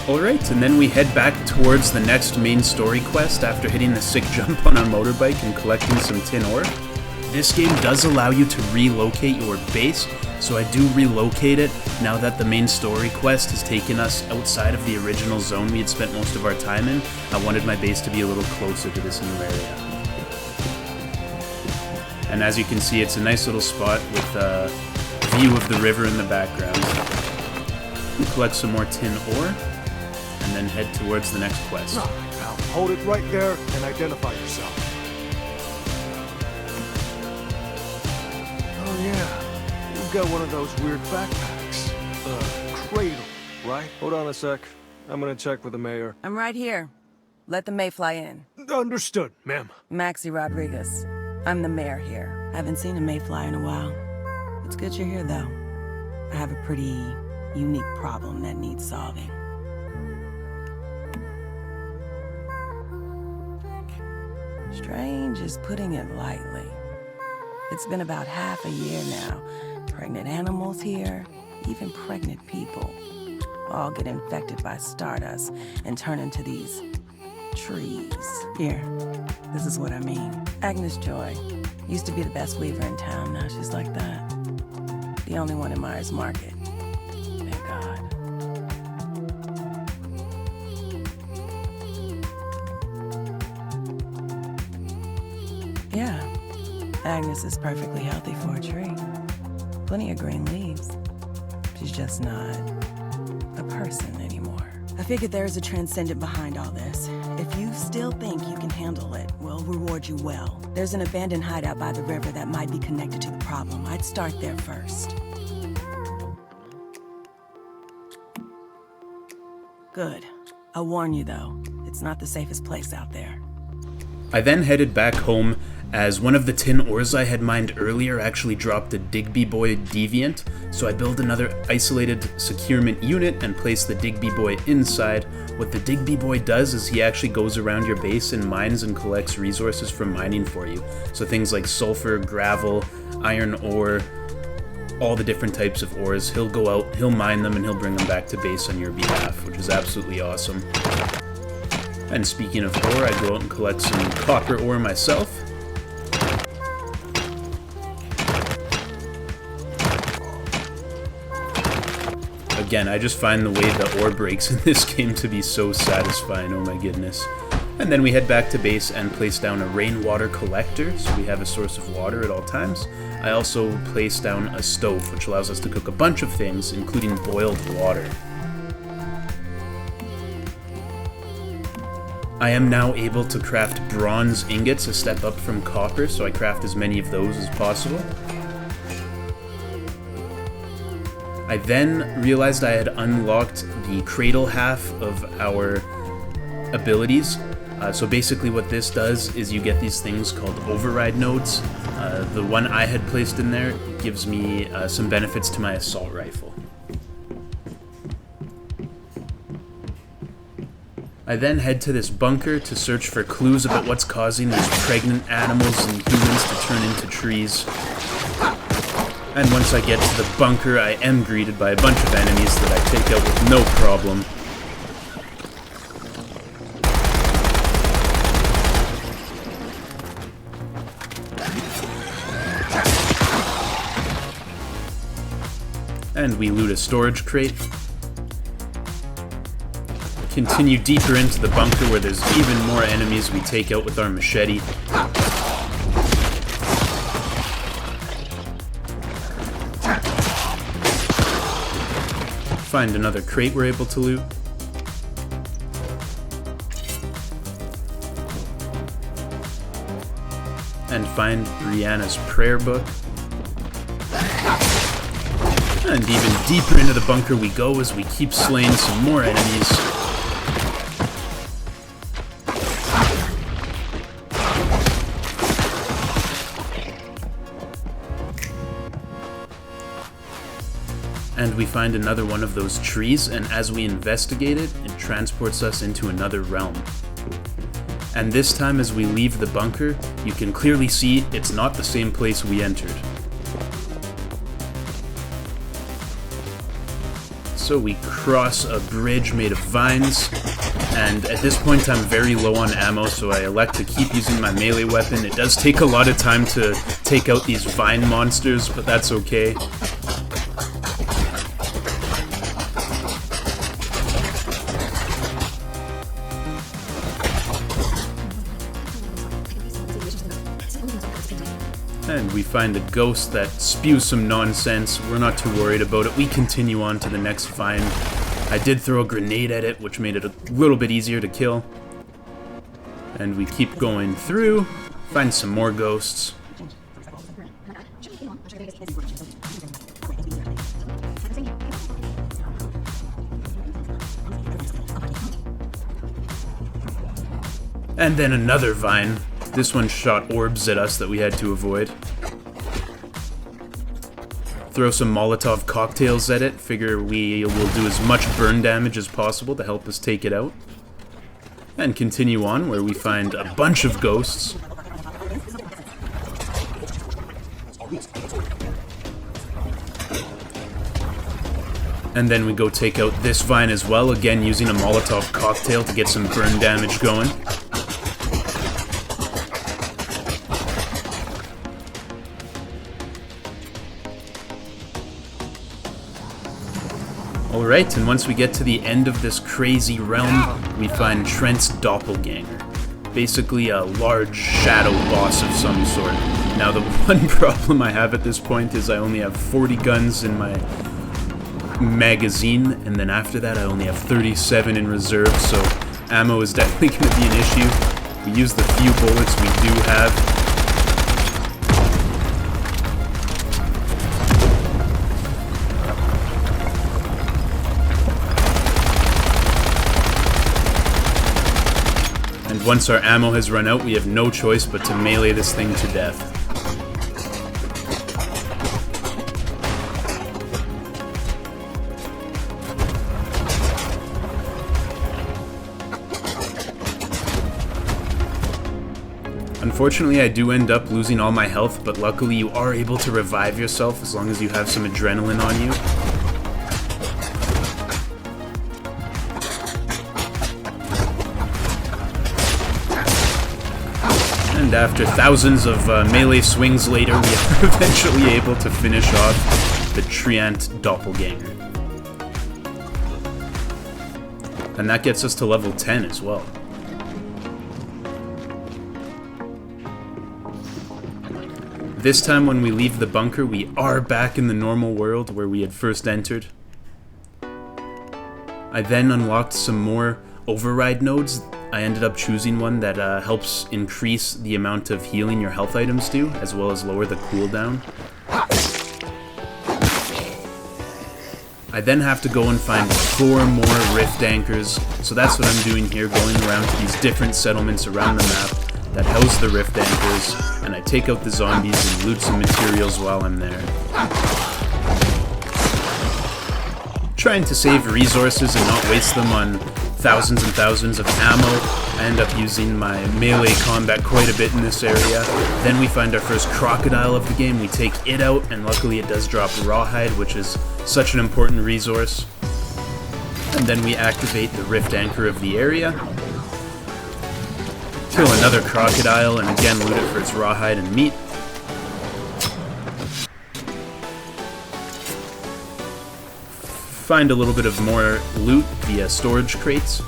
Alright, and then we head back towards the next main story quest after hitting the sick jump on our motorbike and collecting some tin ore. This game does allow you to relocate your base, so I do relocate it now that the main story quest has taken us outside of the original zone we had spent most of our time in. I wanted my base to be a little closer to this new area. And as you can see, it's a nice little spot with a view of the river in the background. We collect some more tin ore, and then head towards the next quest. Now, hold it right there and identify yourself. Oh yeah, you've got one of those weird backpacks. Cradle, right? Hold on a sec. I'm gonna check with the mayor. I'm right here. Let the Mayfly in. Understood, ma'am. Maxie Rodriguez. I'm the mayor here. Haven't seen a Mayfly in a while. It's good you're here, though. I have a pretty unique problem that needs solving. Strange is putting it lightly. It's been about half a year now. Pregnant animals here, even pregnant people, all get infected by stardust and turn into these trees. Here, this is what I mean. Agnes Joy used to be the best weaver in town. Now she's like that. The only one in Myers Market. Thank God. Yeah, Agnes is perfectly healthy for a tree. Plenty of green leaves. She's just not a person anymore. I figured there is a transcendent behind all this. If you still think you can handle it, we'll reward you well. There's an abandoned hideout by the river that might be connected to the problem. I'd start there first. Good. I'll warn you though, it's not the safest place out there. I then headed back home as one of the tin ores I had mined earlier actually dropped a Digby Boy deviant, so I built another isolated securement unit and placed the Digby Boy inside. What the Digby Boy does is he actually goes around your base and mines and collects resources from mining for you. So things like sulfur, gravel, iron ore, all the different types of ores. He'll go out, he'll mine them, and he'll bring them back to base on your behalf, which is absolutely awesome. And speaking of ore, I go out and collect some copper ore myself. Again, I just find the way the ore breaks in this game to be so satisfying, oh my goodness. And then we head back to base and place down a rainwater collector, so we have a source of water at all times. I also place down a stove, which allows us to cook a bunch of things, including boiled water. I am now able to craft bronze ingots, a step up from copper, so I craft as many of those as possible. I then realized I had unlocked the cradle half of our abilities. So basically what this does is you get these things called override nodes. The one I had placed in there gives me some benefits to my assault rifle. I then head to this bunker to search for clues about what's causing these pregnant animals and humans to turn into trees. And once I get to the bunker, I am greeted by a bunch of enemies that I take out with no problem. And we loot a storage crate. Continue deeper into the bunker where there's even more enemies we take out with our machete. Find another crate we're able to loot. And find Brianna's prayer book. And even deeper into the bunker we go as we keep slaying some more enemies. And we find another one of those trees, and as we investigate it, it transports us into another realm. And this time as we leave the bunker, you can clearly see it's not the same place we entered. So we cross a bridge made of vines, and at this point I'm very low on ammo, so I elect to keep using my melee weapon. It does take a lot of time to take out these vine monsters, but that's okay. And we find a ghost that spews some nonsense. We're not too worried about it. We continue on to the next vine. I did throw a grenade at it, which made it a little bit easier to kill. And we keep going through, find some more ghosts. And then another vine. This one shot orbs at us that we had to avoid. Throw some Molotov cocktails at it. Figure we will do as much burn damage as possible to help us take it out. And continue on where we find a bunch of ghosts. And then we go take out this vine as well, again using a Molotov cocktail to get some burn damage going. Alright, and once we get to the end of this crazy realm, we find Trent's doppelganger. Basically a large shadow boss of some sort. Now the one problem I have at this point is I only have 40 guns in my magazine, and then after that I only have 37 in reserve, so ammo is definitely going to be an issue. We use the few bullets we do have. Once our ammo has run out, we have no choice but to melee this thing to death. Unfortunately, I do end up losing all my health, but luckily you are able to revive yourself as long as you have some adrenaline on you. And after thousands of melee swings later, we are eventually able to finish off the Treant doppelganger. And that gets us to level 10 as well. This time when we leave the bunker, we are back in the normal world where we had first entered. I then unlocked some more override nodes. I ended up choosing one that helps increase the amount of healing your health items do, as well as lower the cooldown. I then have to go and find 4 more rift anchors, so that's what I'm doing here, going around to these different settlements around the map that house the rift anchors, and I take out the zombies and loot some materials while I'm there. Trying to save resources and not waste them on thousands and thousands of ammo. I end up using my melee combat quite a bit in this area. Then we find our first crocodile of the game, we take it out, and luckily it does drop rawhide, which is such an important resource. And then we activate the rift anchor of the area. Kill another crocodile, and again loot it for its rawhide and meat. Find a little bit of more loot via storage crates.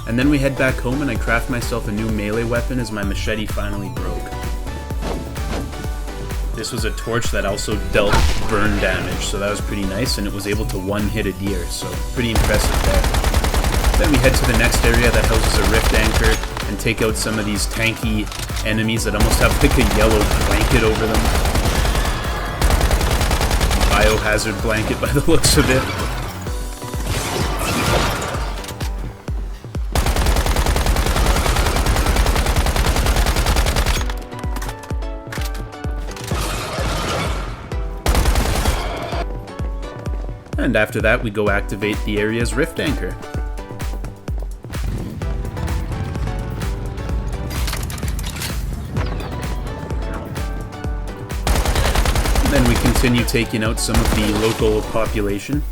And then we head back home and I craft myself a new melee weapon as my machete finally broke. This was a torch that also dealt burn damage, so that was pretty nice, and it was able to one-hit a deer, so pretty impressive there. Then we head to the next area that houses a rift anchor and take out some of these tanky enemies that almost have like a yellow blanket over them. Biohazard blanket by the looks of it. And after that, we go activate the area's rift anchor. And then we continue taking out some of the local population.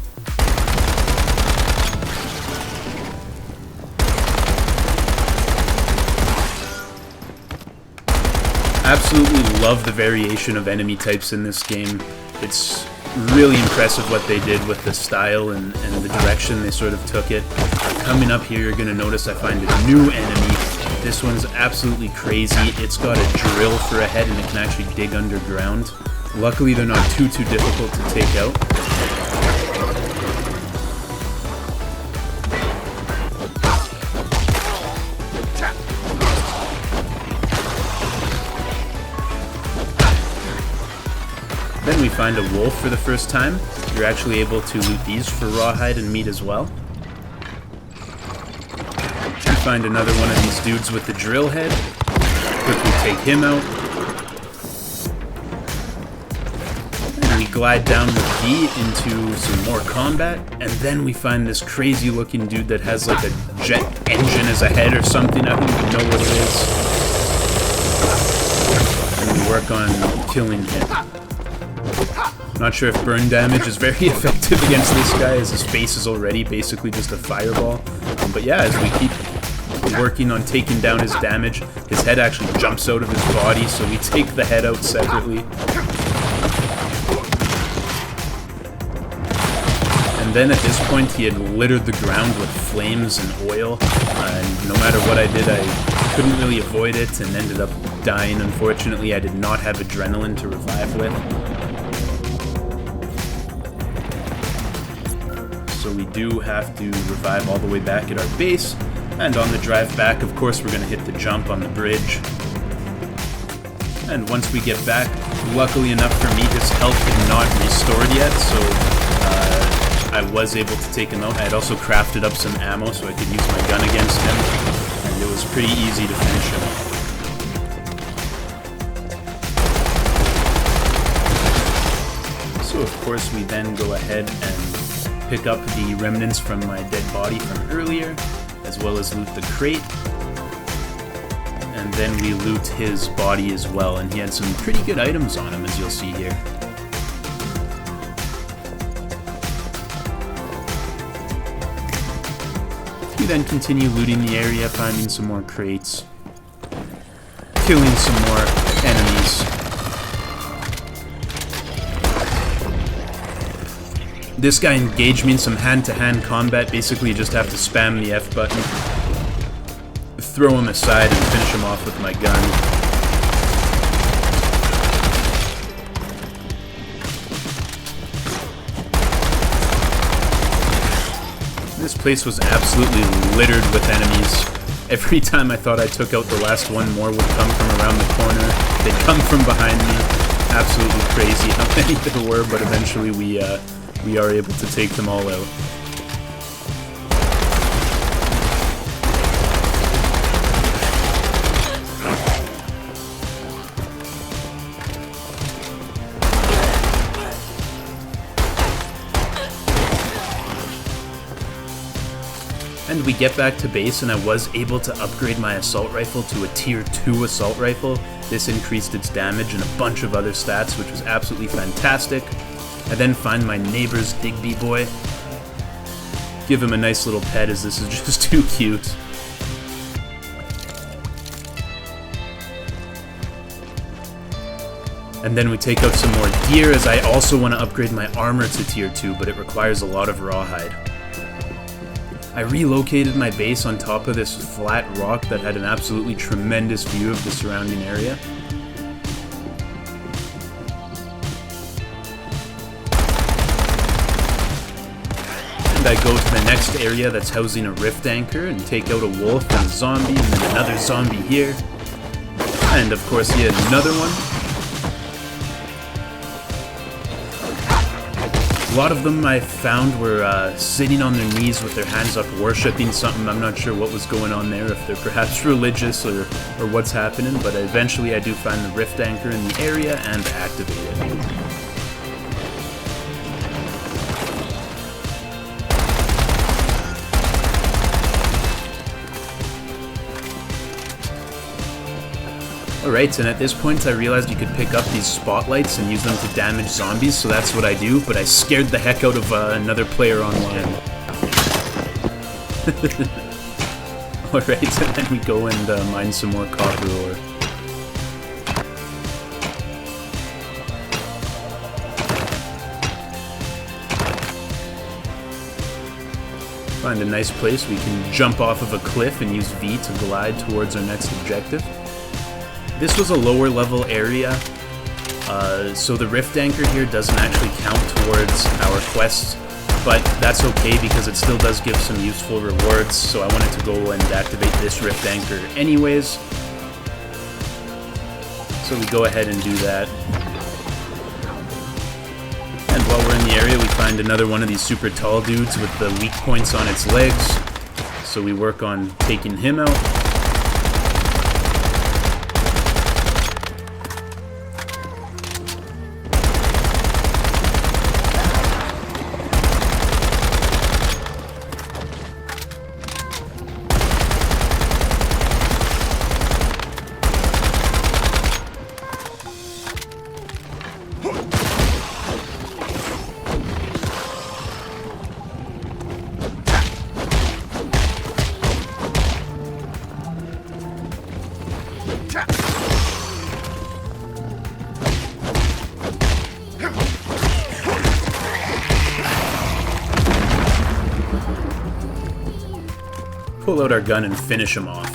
Absolutely love the variation of enemy types in this game. It's really impressive what they did with the style and the direction they sort of took it. Coming up here, you're going to notice I find a new enemy. This one's absolutely crazy. It's got a drill for a head and it can actually dig underground. Luckily, they're not too difficult to take out. Then we find a wolf for the first time. You're actually able to loot these for rawhide and meat as well. We find another one of these dudes with the drill head. Quickly take him out. And we glide down with D into some more combat. And then we find this crazy looking dude that has like a jet engine as a head or something. I don't even know what it is. And we work on killing him. Not sure if burn damage is very effective against this guy, as his face is already basically just a fireball. But yeah, as we keep working on taking down his damage, his head actually jumps out of his body, so we take the head out separately. And then at this point, he had littered the ground with flames and oil, and no matter what I did, I couldn't really avoid it and ended up dying. Unfortunately, I did not have adrenaline to revive with. So we do have to revive all the way back at our base, and on the drive back, of course, we're going to hit the jump on the bridge. And once we get back, luckily enough for me, his health had not restored yet, so I was able to take him out. I had also crafted up some ammo so I could use my gun against him, and it was pretty easy to finish him. So of course we then go ahead and pick up the remnants from my dead body from earlier, as well as loot the crate. And then we loot his body as well, and he had some pretty good items on him, as you'll see here. We then continue looting the area, finding some more crates, killing some more enemies. This guy engaged me in some hand-to-hand combat. Basically, you just have to spam the F button, throw him aside, and finish him off with my gun. This place was absolutely littered with enemies. Every time I thought I took out the last one, more would come from around the corner. They'd come from behind me. Absolutely crazy how many there were, but eventually we are able to take them all out. And we get back to base, and I was able to upgrade my assault rifle to a tier 2 assault rifle. This increased its damage and a bunch of other stats, which was absolutely fantastic. I then find my neighbor's Digby boy. Give him a nice little pet, as this is just too cute. And then we take out some more gear, as I also want to upgrade my armor to tier 2, but it requires a lot of rawhide. I relocated my base on top of this flat rock that had an absolutely tremendous view of the surrounding area. I go to the next area that's housing a rift anchor and take out a wolf and a zombie, and then another zombie here. And of course yet another one. A lot of them I found were sitting on their knees with their hands up worshipping something. I'm not sure what was going on there, if they're perhaps religious or what's happening, but eventually I do find the rift anchor in the area and activate it. Alright, and at this point I realized you could pick up these spotlights and use them to damage zombies, so that's what I do, but I scared the heck out of another player online. Alright, and then we go and mine some more copper ore. Find a nice place we can jump off of a cliff and use V to glide towards our next objective. This was a lower level area, so the rift anchor here doesn't actually count towards our quest, but that's okay because it still does give some useful rewards, so I wanted to go and activate this rift anchor anyways. So we go ahead and do that. And while we're in the area, we find another one of these super tall dudes with the weak points on its legs, so we work on taking him out. Pull out our gun and finish him off.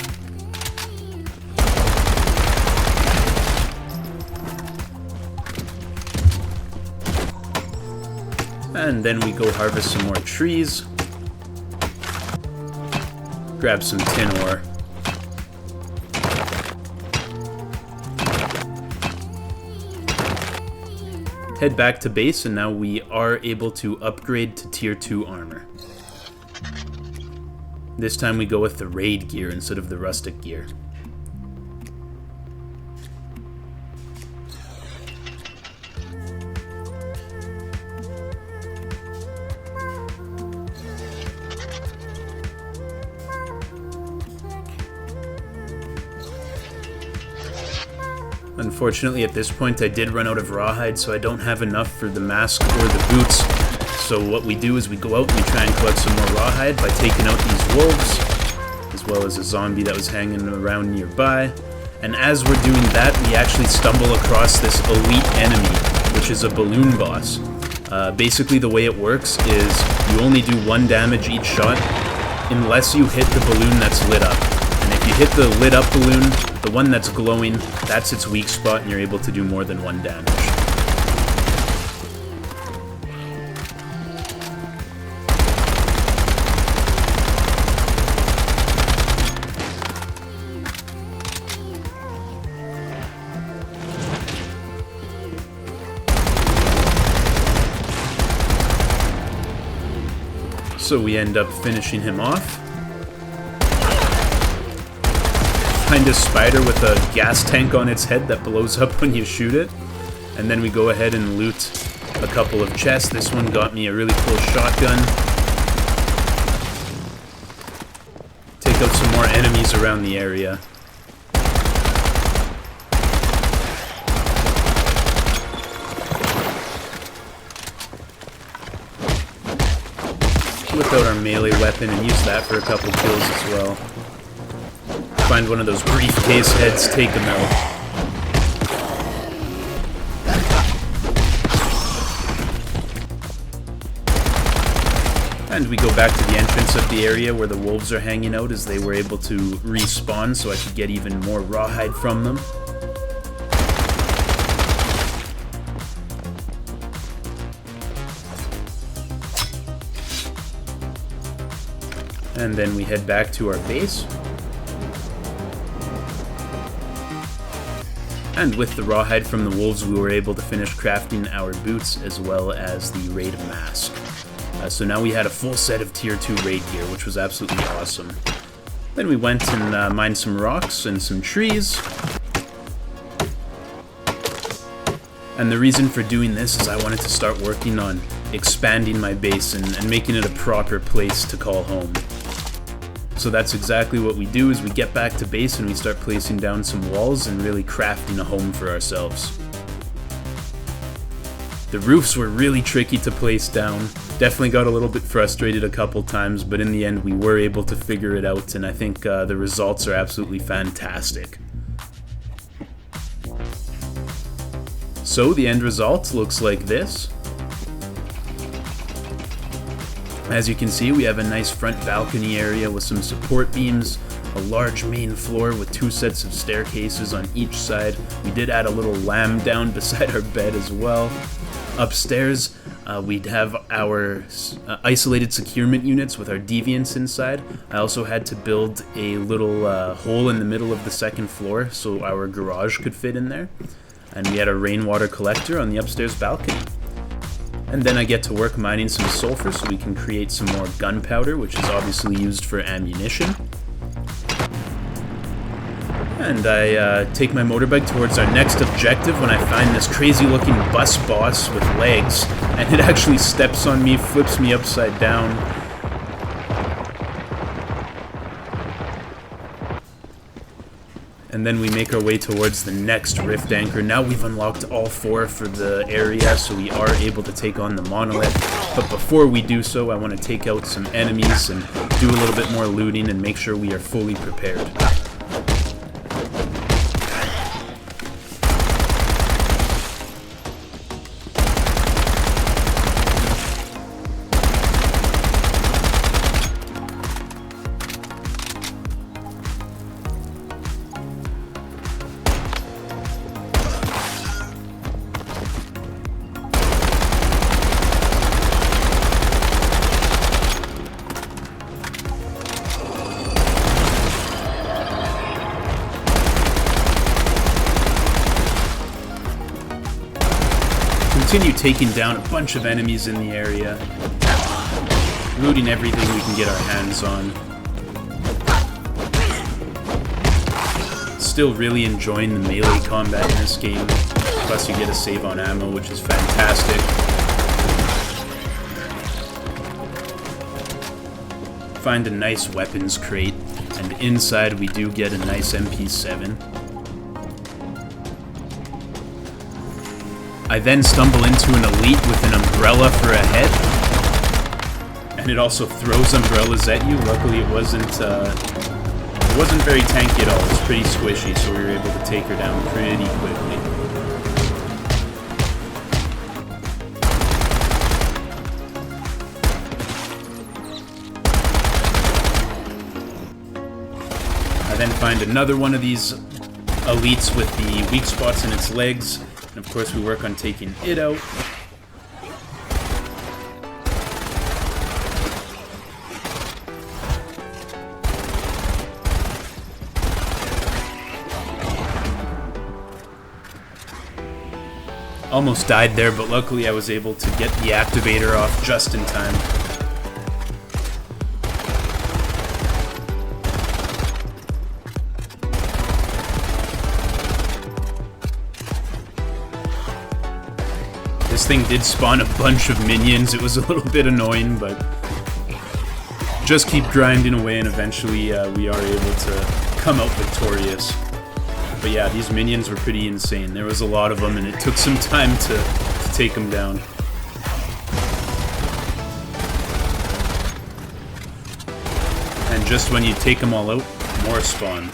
And then we go harvest some more trees. Grab some tin ore. Head back to base, and now we are able to upgrade to tier 2 armor. This time we go with the raid gear instead of the rustic gear. Unfortunately, at this point I did run out of rawhide, so I don't have enough for the mask or the boots. So what we do is we go out and we try and collect some more rawhide by taking out these wolves, as well as a zombie that was hanging around nearby. And as we're doing that, we actually stumble across this elite enemy, which is a balloon boss. Basically the way it works is you only do 1 damage each shot, unless you hit the balloon that's lit up. And if you hit the lit up balloon, the one that's glowing, that's its weak spot, and you're able to do more than 1 damage. So we end up finishing him off. Find a spider with a gas tank on its head that blows up when you shoot it. And then we go ahead and loot a couple of chests. This one got me a really cool shotgun. Take out some more enemies around the area. Whip out our melee weapon and use that for a couple kills as well. Find one of those briefcase heads, take them out. And we go back to the entrance of the area where the wolves are hanging out, as they were able to respawn, so I could get even more rawhide from them. And then we head back to our base. And with the rawhide from the wolves, we were able to finish crafting our boots as well as the raid mask. So now we had a full set of tier 2 raid gear, which was absolutely awesome. Then we went and mined some rocks and some trees. And the reason for doing this is I wanted to start working on expanding my base and making it a proper place to call home. So that's exactly what we do, is we get back to base and we start placing down some walls and really crafting a home for ourselves. The roofs were really tricky to place down. Definitely got a little bit frustrated a couple times, but in the end we were able to figure it out, and I think the results are absolutely fantastic. So the end result looks like this. As you can see, we have a nice front balcony area with some support beams, a large main floor with 2 sets of staircases on each side. We did add a little lamb down beside our bed as well. Upstairs, we'd have our isolated securement units with our deviants inside. I also had to build a little hole in the middle of the second floor so our garage could fit in there. And we had a rainwater collector on the upstairs balcony. And then I get to work mining some sulfur so we can create some more gunpowder, which is obviously used for ammunition. And I take my motorbike towards our next objective when I find this crazy looking bus boss with legs, and it actually steps on me, flips me upside down. And then we make our way towards the next rift anchor. Now we've unlocked all 4 for the area, so we are able to take on the monolith. But before we do so, I want to take out some enemies and do a little bit more looting and make sure we are fully prepared. Continue taking down a bunch of enemies in the area, looting everything we can get our hands on. Still really enjoying the melee combat in this game, plus you get a save on ammo, which is fantastic. Find a nice weapons crate, and inside we do get a nice MP7. I then stumble into an elite with an umbrella for a head, and it also throws umbrellas at you. Luckily it wasn't very tanky at all. It was pretty squishy, so we were able to take her down pretty quickly. I then find another one of these elites with the weak spots in its legs. And of course we work on taking it out. Almost died there, but luckily I was able to get the activator off just in time. This thing did spawn a bunch of minions. It was a little bit annoying, but just keep grinding away and eventually we are able to come out victorious. But yeah, these minions were pretty insane. There was a lot of them and it took some time to take them down. And just when you take them all out, more spawn.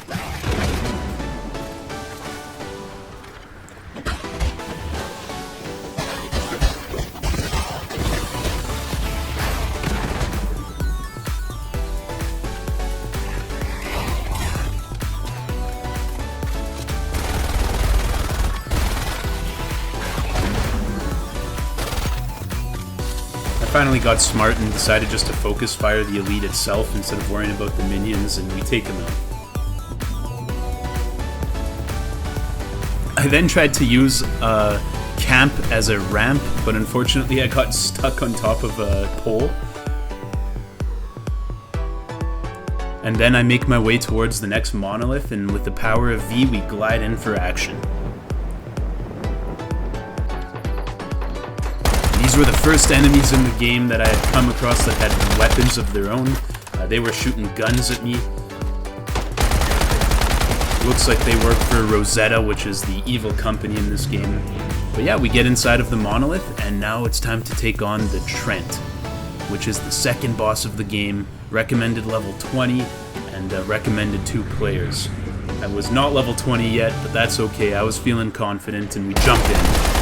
finally got smart and decided just to focus fire the elite itself instead of worrying about the minions, and we take them out. I then tried to use camp as a ramp, but unfortunately I got stuck on top of a pole. And then I make my way towards the next monolith, and with the power of V, we glide in for action. These were the first enemies in the game that I had come across that had weapons of their own. They were shooting guns at me. Looks like they work for Rosetta, which is the evil company in this game. But yeah, we get inside of the monolith, and now it's time to take on the Trent, which is the second boss of the game, recommended level 20, and recommended 2 players. I was not level 20 yet, but that's okay. I was feeling confident, and we jump in.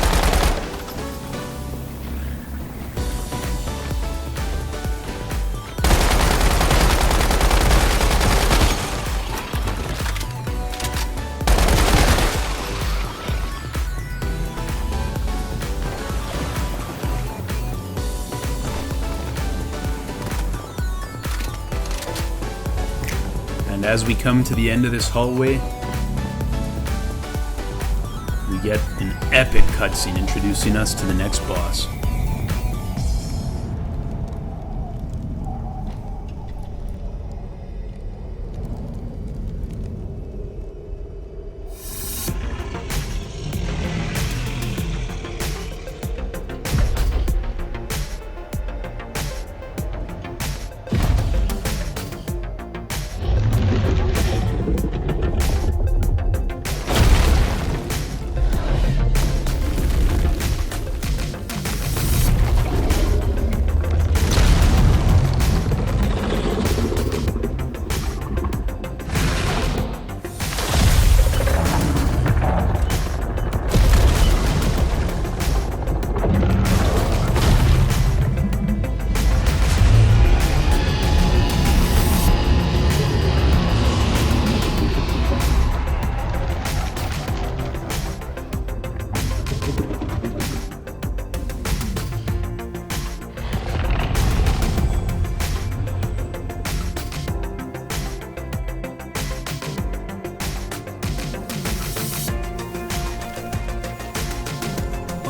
And as we come to the end of this hallway, we get an epic cutscene introducing us to the next boss.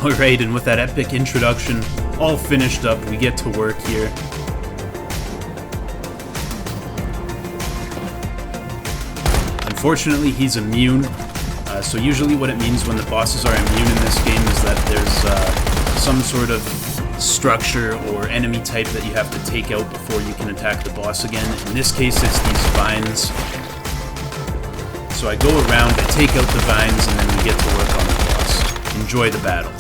Alright, and with that epic introduction all finished up, we get to work here. Unfortunately, he's immune, so usually what it means when the bosses are immune in this game is that there's some sort of structure or enemy type that you have to take out before you can attack the boss again. In this case, it's these vines. So I go around, I take out the vines, and then we get to work on the boss. Enjoy the battle.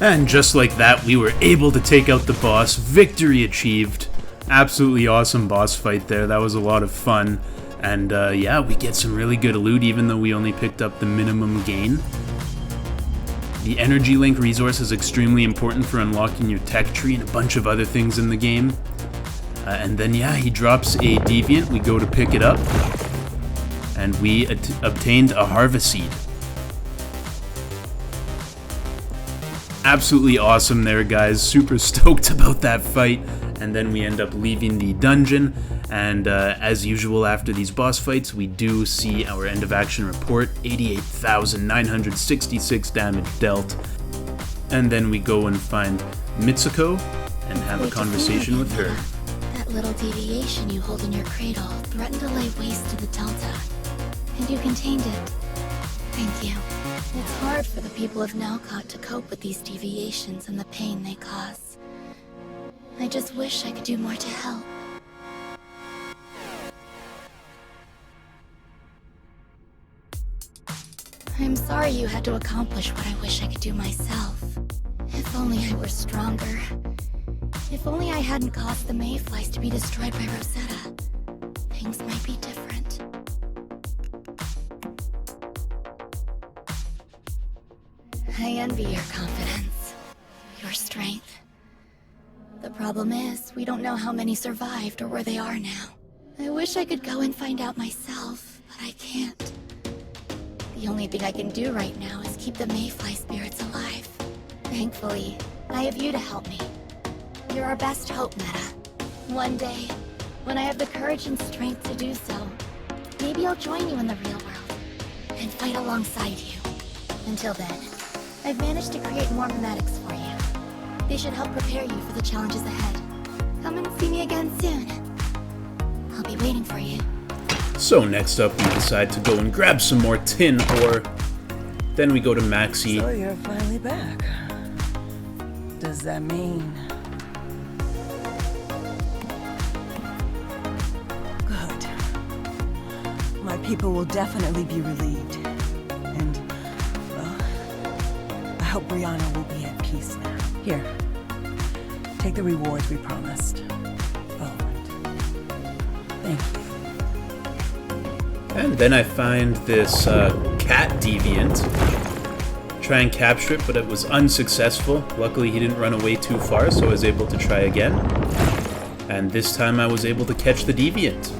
And just like that, we were able to take out the boss. Victory achieved. Absolutely awesome boss fight there. That was a lot of fun. And yeah, we get some really good loot even though we only picked up the minimum gain. The energy link resource is extremely important for unlocking your tech tree and a bunch of other things in the game. And then yeah, he drops a deviant. We go to pick it up. And we obtained a harvest seed. Absolutely awesome there, guys. Super stoked about that fight. And then we end up leaving the dungeon. And as usual, after these boss fights, we do see our end of action report. 88,966 damage dealt. And then we go and find Mitsuko and have a conversation with her. That little deviation you hold in your cradle threatened to lay waste to the Delta. And you contained it. Thank you. It's hard for the people of Nowcott to cope with these deviations and the pain they cause. I just wish I could do more to help. I'm sorry you had to accomplish what I wish I could do myself. If only I were stronger. If only I hadn't caused the mayflies to be destroyed by Rosetta. Things might be different. I envy your confidence, your strength. The problem is, we don't know how many survived or where they are now. I wish I could go and find out myself, but I can't. The only thing I can do right now is keep the mayfly spirits alive. Thankfully, I have you to help me. You're our best hope, Meta. One day, when I have the courage and strength to do so, maybe I'll join you in the real world and fight alongside you. Until then, I've managed to create more memetics for you. They should help prepare you for the challenges ahead. Come and see me again soon. I'll be waiting for you. So next up, we decide to go and grab some more tin ore. Then we go to Maxie. So you're finally back. Does that mean... Good. My people will definitely be relieved. And, well, I hope Brianna will be at peace now. Here. Take the rewards we promised. Oh, and thank you. And then I find this cat deviant. Try and capture it, but it was unsuccessful. Luckily, he didn't run away too far, so I was able to try again. And this time I was able to catch the deviant.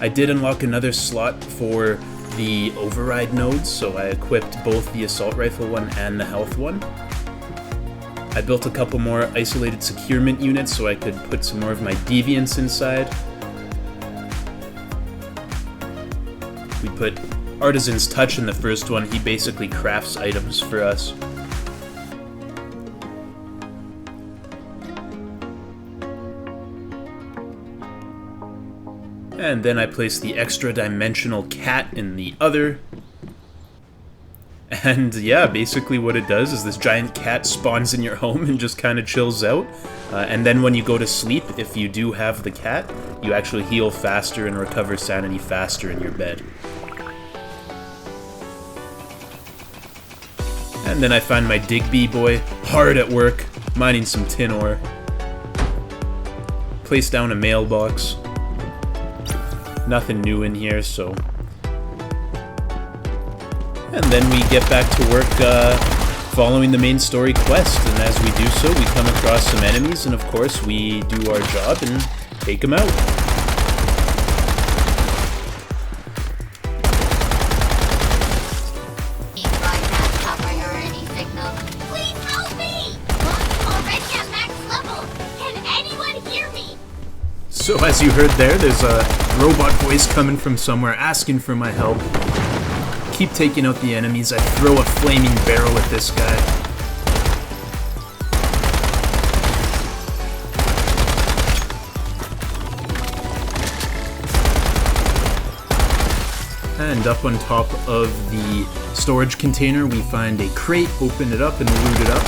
I did unlock another slot for the override nodes, so I equipped both the assault rifle one and the health one. I built a couple more isolated securement units so I could put some more of my deviants inside. We put Artisan's Touch in the first one. He basically crafts items for us. And then I placed the extra dimensional cat in the other. And yeah, basically what it does is this giant cat spawns in your home and just kind of chills out. And then when you go to sleep, if you do have the cat, you actually heal faster and recover sanity faster in your bed. And then I find my Digby boy hard at work, mining some tin ore. Place down a mailbox. Nothing new in here, so... And then we get back to work following the main story quest, and as we do so, we come across some enemies, and of course we do our job and take them out. So as you heard there's a robot voice coming from somewhere asking for my help. Keep taking out the enemies. I throw a flaming barrel at this guy. And up on top of the storage container, we find a crate, open it up and loot it up.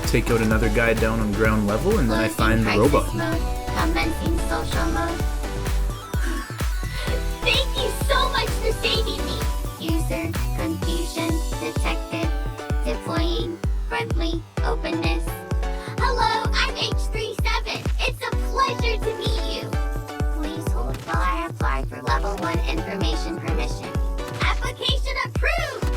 Take out another guy down on ground level, and then I find the robot. Commencing social mode. Thank you so much for saving me. User confusion detected. friendly openness. Hello, I'm H37. It's a pleasure to meet you. Please hold while I apply for level 1 information permission. Application approved!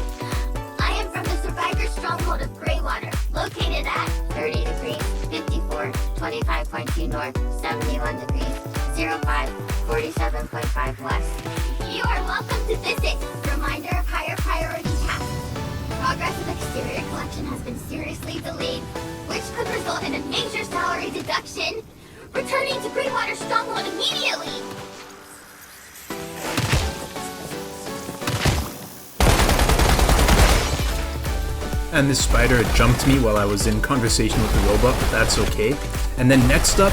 I am from the survivor stronghold of Greywater, located at 30 degrees, 54, 25.2 north, 71 degrees, 05, 47.5 west. You are welcome to visit. Reminder of higher priority tasks. Progress of exterior collection has been seriously delayed, which could result in a major salary deduction. Returning to Greywater Stronghold immediately! And this spider had jumped me while I was in conversation with the robot, but that's okay. And then next up,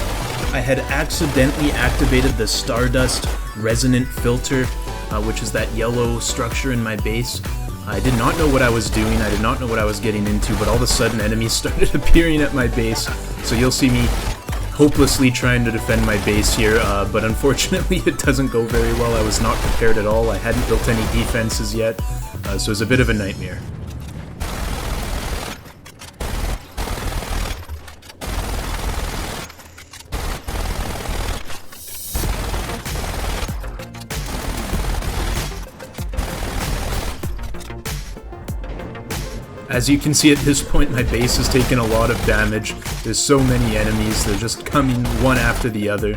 I had accidentally activated the Stardust Resonant Filter, which is that yellow structure in my base. I did not know what I was doing, I did not know what I was getting into, but all of a sudden enemies started appearing at my base. So you'll see me hopelessly trying to defend my base here, but unfortunately it doesn't go very well. I was not prepared at all, I hadn't built any defenses yet, so it was a bit of a nightmare. As you can see at this point, my base has taken a lot of damage. There's so many enemies, they're just coming one after the other.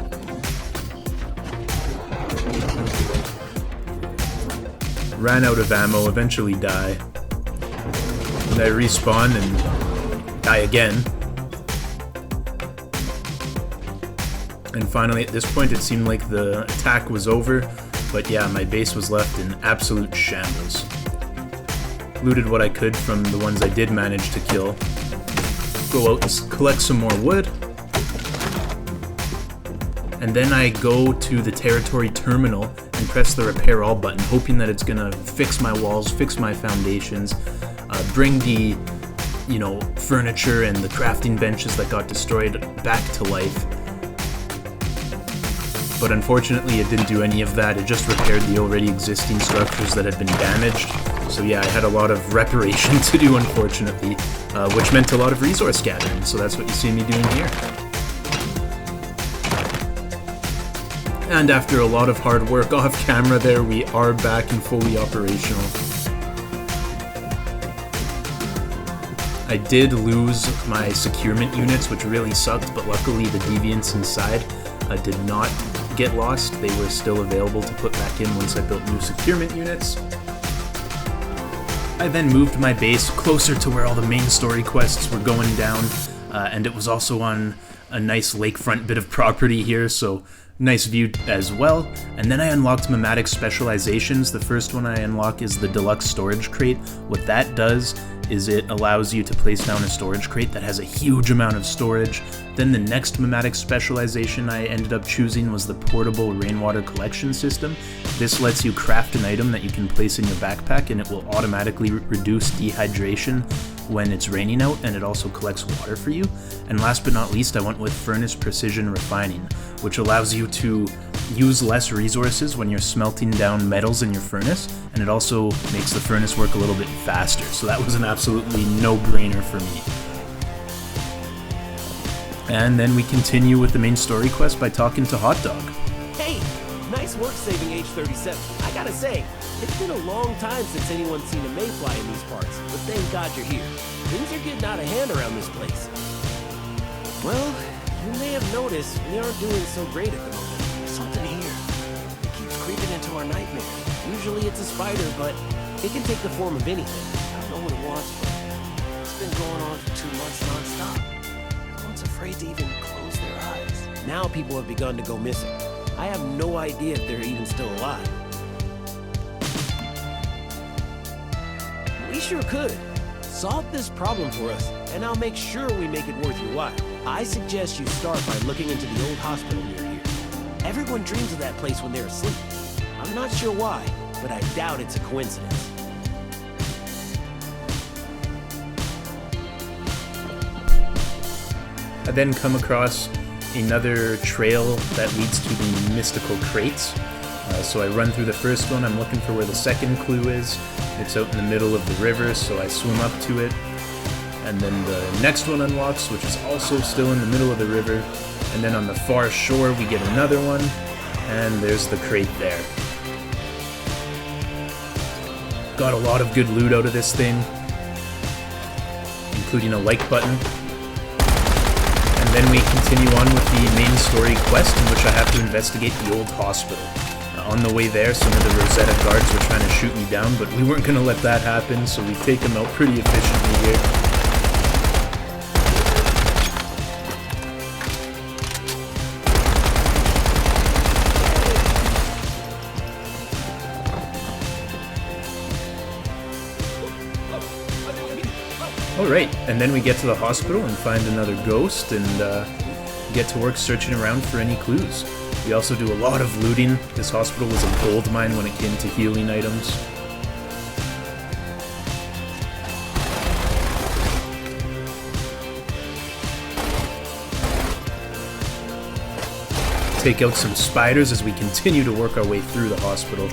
Ran out of ammo, eventually die. And I respawn and die again. And finally, at this point, it seemed like the attack was over, but yeah, my base was left in absolute shambles. Looted what I could from the ones I did manage to kill. Go out and collect some more wood. And then I go to the territory terminal and press the repair all button, hoping that it's gonna fix my walls, fix my foundations, bring the, furniture and the crafting benches that got destroyed back to life. But unfortunately it didn't do any of that, it just repaired the already existing structures that had been damaged. So yeah, I had a lot of reparation to do, unfortunately, which meant a lot of resource gathering, so that's what you see me doing here. And after a lot of hard work off camera there, we are back and fully operational. I did lose my securement units, which really sucked, but luckily the deviants inside did not get lost. They were still available to put back in once I built new securement units. I then moved my base closer to where all the main story quests were going down, and it was also on a nice lakefront bit of property here, so nice view as well. And then I unlocked Mimetic specializations. The first one I unlock is the Deluxe Storage Crate. What that does is it allows you to place down a storage crate that has a huge amount of storage. Then the next Mimetic specialization I ended up choosing was the Portable Rainwater Collection System. This lets you craft an item that you can place in your backpack, and it will automatically reduce dehydration when it's raining out, and it also collects water for you. And last but not least, I went with Furnace Precision Refining, which allows you to use less resources when you're smelting down metals in your furnace, and it also makes the furnace work a little bit faster, so that was an absolutely no-brainer for me. And then we continue with the main story quest by talking to Hot Dog. Hey, nice work saving H37. I gotta say, it's been a long time since anyone's seen a mayfly in these parts, but thank God you're here. Things are getting out of hand around this place. Well, you may have noticed we aren't doing so great at the moment. There's something here. It keeps creeping into our nightmares. Usually it's a spider, but it can take the form of anything. I don't know what it wants, but it's been going on for 2 months non-stop. Everyone's afraid to even close their eyes. Now people have begun to go missing. I have no idea if they're even still alive. We sure could. Solve this problem for us, and I'll make sure we make it worth your while. I suggest you start by looking into the old hospital near here. Everyone dreams of that place when they're asleep. I'm not sure why, but I doubt it's a coincidence. I then come across another trail that leads to the mystical crates. So I run through the first one, I'm looking for where the second clue is. It's out in the middle of the river, so I swim up to it. and then the next one unlocks, which is also still in the middle of the river, and then on the far shore we get another one, and there's the crate there. Got a lot of good loot out of this thing, including a like button. And then we continue on with the main story quest, in which I have to investigate the old hospital. On the way there, some of the Rosetta guards were trying to shoot me down, but we weren't going to let that happen, so we take them out pretty efficiently here. Alright, and then we get to the hospital and find another ghost, and get to work searching around for any clues. We also do a lot of looting. This hospital was a gold mine when it came to healing items. Take out some spiders as we continue to work our way through the hospital.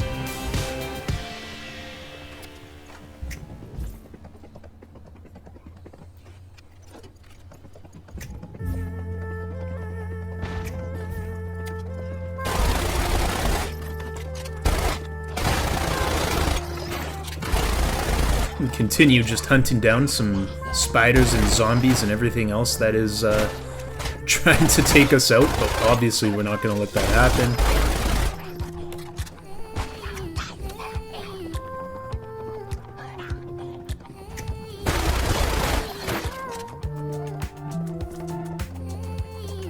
We continue just hunting down some spiders and zombies and everything else that is trying to take us out, but obviously we're not going to let that happen.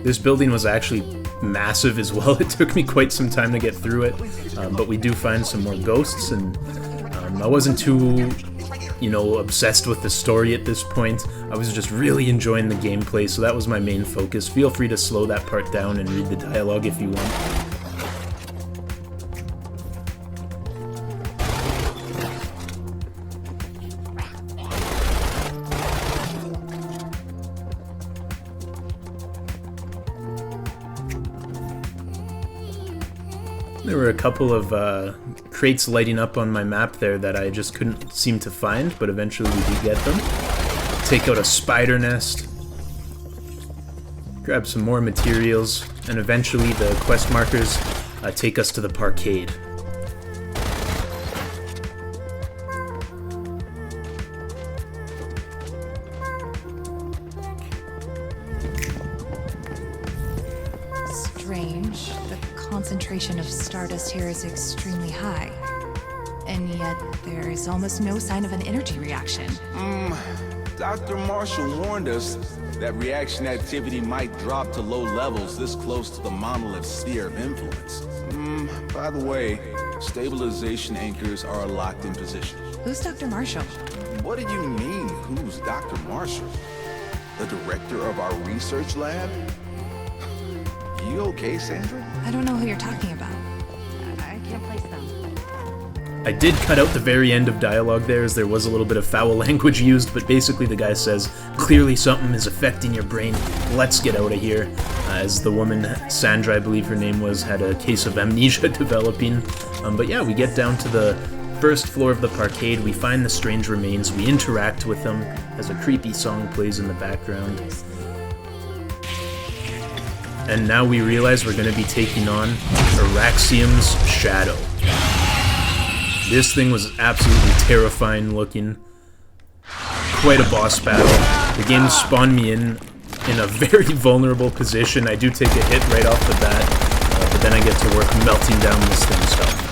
This building was actually massive as well. It took me quite some time to get through it, but we do find some more ghosts, and I wasn't too, obsessed with the story at this point. I was just really enjoying the gameplay, so that was my main focus. Feel free to slow that part down and read the dialogue if you want. There were a couple of crates lighting up on my map there that I just couldn't seem to find, but eventually we did get them. Take out a spider nest, grab some more materials, and eventually the quest markers take us to the parkade. Strange. The concentration of stardust here is extremely high. And yet, there is almost no sign of an energy reaction. Dr. Marshall warned us that reaction activity might drop to low levels this close to the monolith's sphere of influence. By the way, stabilization anchors are locked in position. Who's Dr. Marshall? What do you mean, who's Dr. Marshall? The director of our research lab? You okay, Sandra? I don't know who you're talking about. I can't place them. I did cut out the very end of dialogue there, as there was a little bit of foul language used, but basically the guy says, clearly something is affecting your brain, let's get out of here. As the woman, Sandra I believe her name was, had a case of amnesia developing. But yeah, we get down to the first floor of the parkade, we find the strange remains, we interact with them, as a creepy song plays in the background. And now we realize we're going to be taking on Araxium's Shadow. This thing was absolutely terrifying looking. Quite a boss battle. The game spawned me in a very vulnerable position. I do take a hit right off the bat, but then I get to work melting down this thing's health.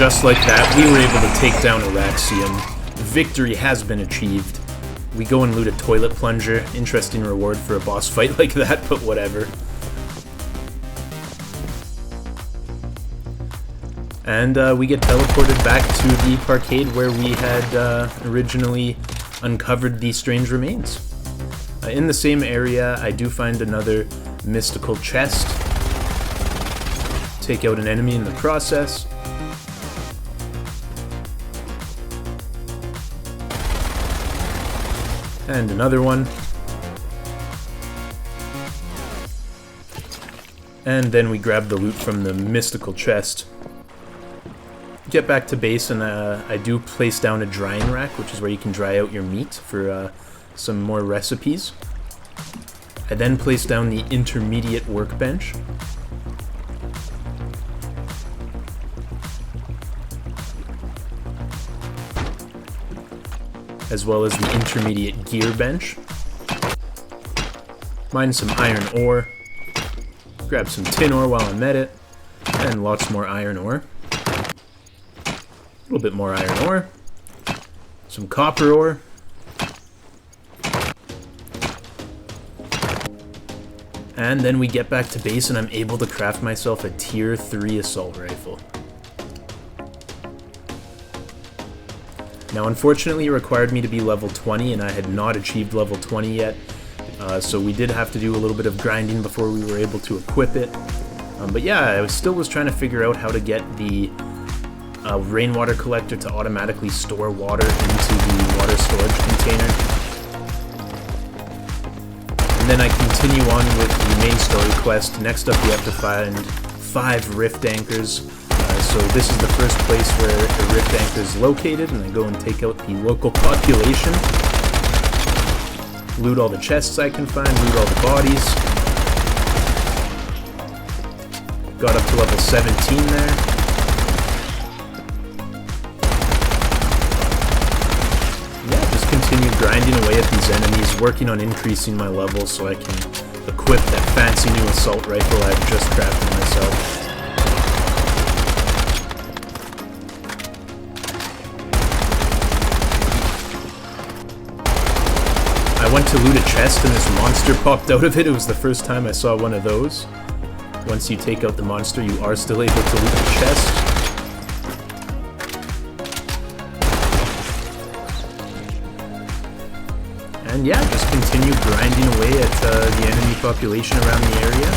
just like that, we were able to take down Araxium. Victory has been achieved. We go and loot a toilet plunger. Interesting reward for a boss fight like that, but whatever. And we get teleported back to the parkade where we had originally uncovered the strange remains. In the same area, I do find another mystical chest. Take out an enemy in the process. And another one. And then we grab the loot from the mystical chest. Get back to base, and I do place down a drying rack, which is where you can dry out your meat for some more recipes. I then place down the intermediate workbench. As well as the intermediate gear bench. Mine some iron ore. Grab some tin ore while I'm at it. And lots more iron ore. A little bit more iron ore. Some copper ore. And then we get back to base and I'm able to craft myself a tier 3 assault rifle. Now unfortunately it required me to be level 20 and I had not achieved level 20 yet. So we did have to do a little bit of grinding before we were able to equip it. But yeah, I still was trying to figure out how to get the rainwater collector to automatically store water into the water storage container. And then I continue on with the main story quest. Next up we have to find 5 rift anchors. So this is the first place where the rift anchor is located, and I go and take out the local population. Loot all the chests I can find, loot all the bodies. Got up to level 17 there. Yeah, just continue grinding away at these enemies, working on increasing my level so I can equip that fancy new assault rifle I've just crafted myself. I went to loot a chest and this monster popped out of it. It was the first time I saw one of those. Once you take out the monster, you are still able to loot the chest. And yeah, just continue grinding away at the enemy population around the area.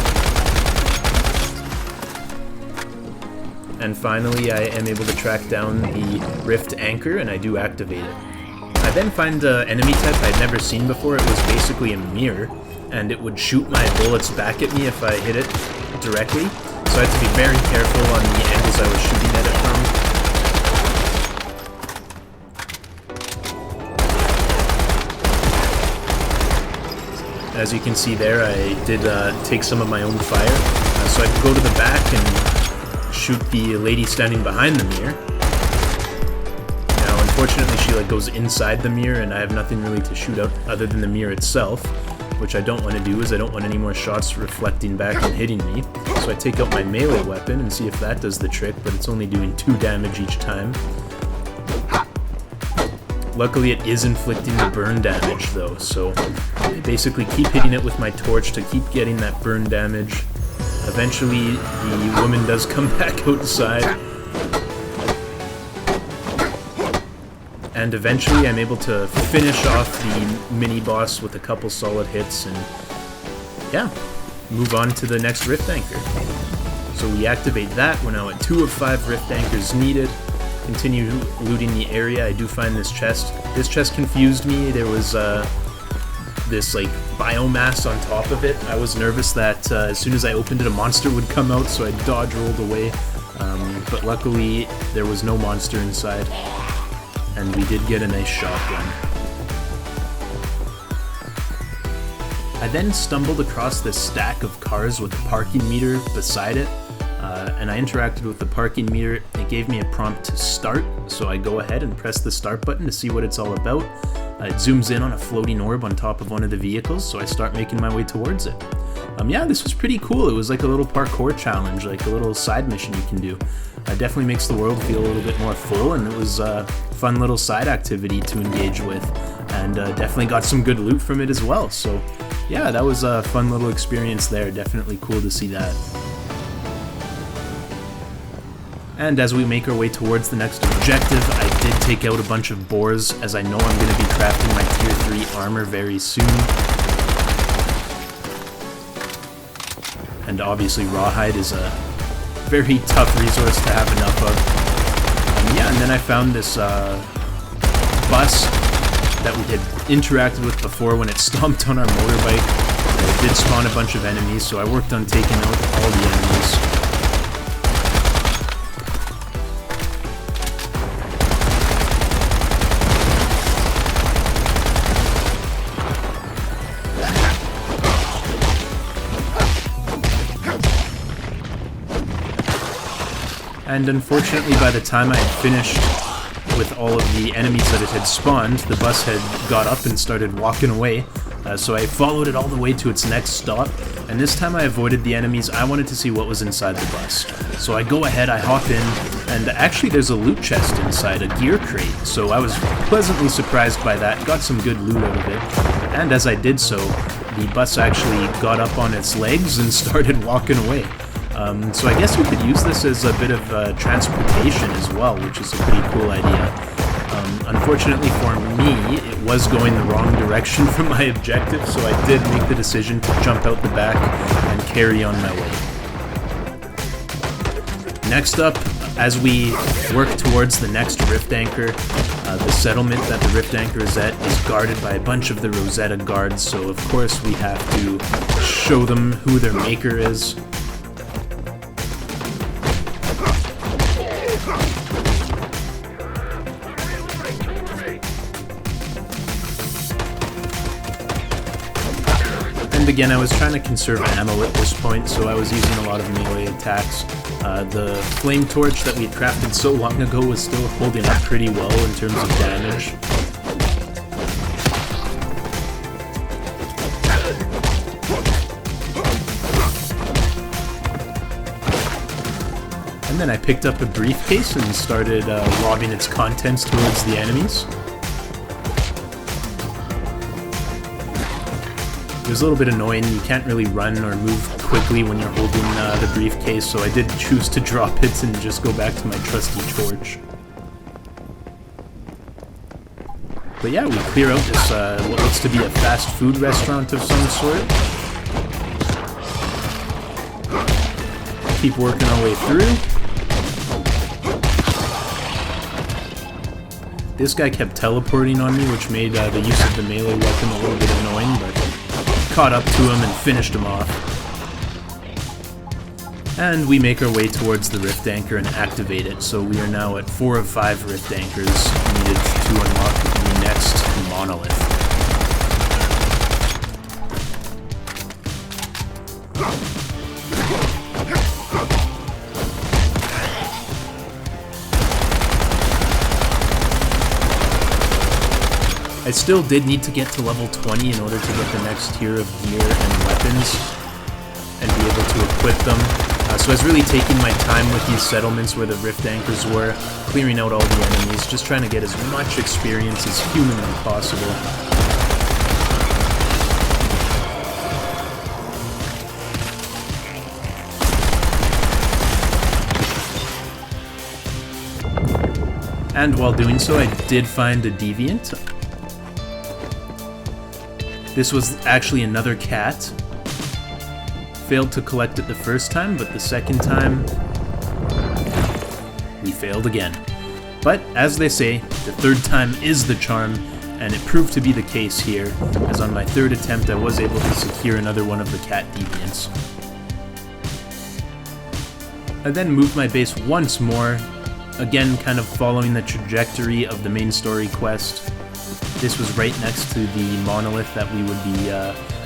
And finally, I am able to track down the rift anchor, and I do activate it. I then find an enemy type I'd never seen before. It was basically a mirror, and it would shoot my bullets back at me if I hit it directly. So I had to be very careful on the angles I was shooting at it from. As you can see there, I did take some of my own fire. So I could go to the back and shoot the lady standing behind the mirror. Unfortunately, she goes inside the mirror, and I have nothing really to shoot out other than the mirror itself, which I don't want to do, is I don't want any more shots reflecting back and hitting me. So I take out my melee weapon and see if that does the trick, but it's only doing 2 damage each time. Luckily, it is inflicting the burn damage, though, so I basically keep hitting it with my torch to keep getting that burn damage. Eventually, the woman does come back outside. And eventually I'm able to finish off the mini-boss with a couple solid hits and, yeah, move on to the next rift anchor. So we activate that, we're now at 2 of 5 rift anchors needed. Continue looting the area. I do find this chest. This chest confused me. There was this biomass on top of it. I was nervous that as soon as I opened it a monster would come out, so I dodge rolled away. But luckily there was no monster inside. And we did get a nice shotgun. I then stumbled across this stack of cars with a parking meter beside it, and I interacted with the parking meter. It gave me a prompt to start, so I go ahead and press the start button to see what it's all about. It zooms in on a floating orb on top of one of the vehicles, so I start making my way towards it. Yeah, this was pretty cool. It was like a little parkour challenge, like a little side mission you can do. definitely makes the world feel a little bit more full, and it was a fun little side activity to engage with, and definitely got some good loot from it as well. So yeah, that was a fun little experience there. Definitely cool to see that. And as we make our way towards the next objective, I did take out a bunch of boars, as I know I'm going to be crafting my tier 3 armor very soon. And obviously rawhide is a very tough resource to have enough of. Yeah, and then I found this bus that we had interacted with before when it stomped on our motorbike. It did spawn a bunch of enemies, so I worked on taking out all the enemies. And unfortunately, by the time I had finished with all of the enemies that it had spawned, the bus had got up and started walking away. So I followed it all the way to its next stop, and this time I avoided the enemies. I wanted to see what was inside the bus. So I go ahead, I hop in, and actually there's a loot chest inside, a gear crate. So I was pleasantly surprised by that, got some good loot out of it. And as I did so, the bus actually got up on its legs and started walking away. So I guess you could use this as a bit of transportation as well, which is a pretty cool idea. Unfortunately for me, it was going the wrong direction from my objective, so I did make the decision to jump out the back and carry on my way. Next up, as we work towards the next rift anchor, the settlement that the rift anchor is at is guarded by a bunch of the Rosetta guards, so of course we have to show them who their maker is. And again, I was trying to conserve ammo at this point, so I was using a lot of melee attacks. The flame torch that we had crafted so long ago was still holding up pretty well in terms of damage. And then I picked up a briefcase and started lobbing its contents towards the enemies. It was a little bit annoying. You can't really run or move quickly when you're holding the briefcase, so I did choose to drop it and just go back to my trusty torch. But yeah, we clear out this what looks to be a fast food restaurant of some sort. Keep working our way through. This guy kept teleporting on me, which made the use of the melee weapon a little bit annoying, but caught up to him and finished him off. And we make our way towards the rift anchor and activate it, so we are now at 4 of 5 rift anchors needed to unlock the next monolith. I still did need to get to level 20 in order to get the next tier of gear and weapons and be able to equip them. So I was really taking my time with these settlements where the rift anchors were, clearing out all the enemies, just trying to get as much experience as humanly possible. And while doing so, I did find a deviant. This was actually another cat. Failed to collect it the first time, but the second time, we failed again. But, as they say, the third time is the charm, and it proved to be the case here, as on my third attempt I was able to secure another one of the cat deviants. I then moved my base once more, again kind of following the trajectory of the main story quest. This was right next to the monolith that we would be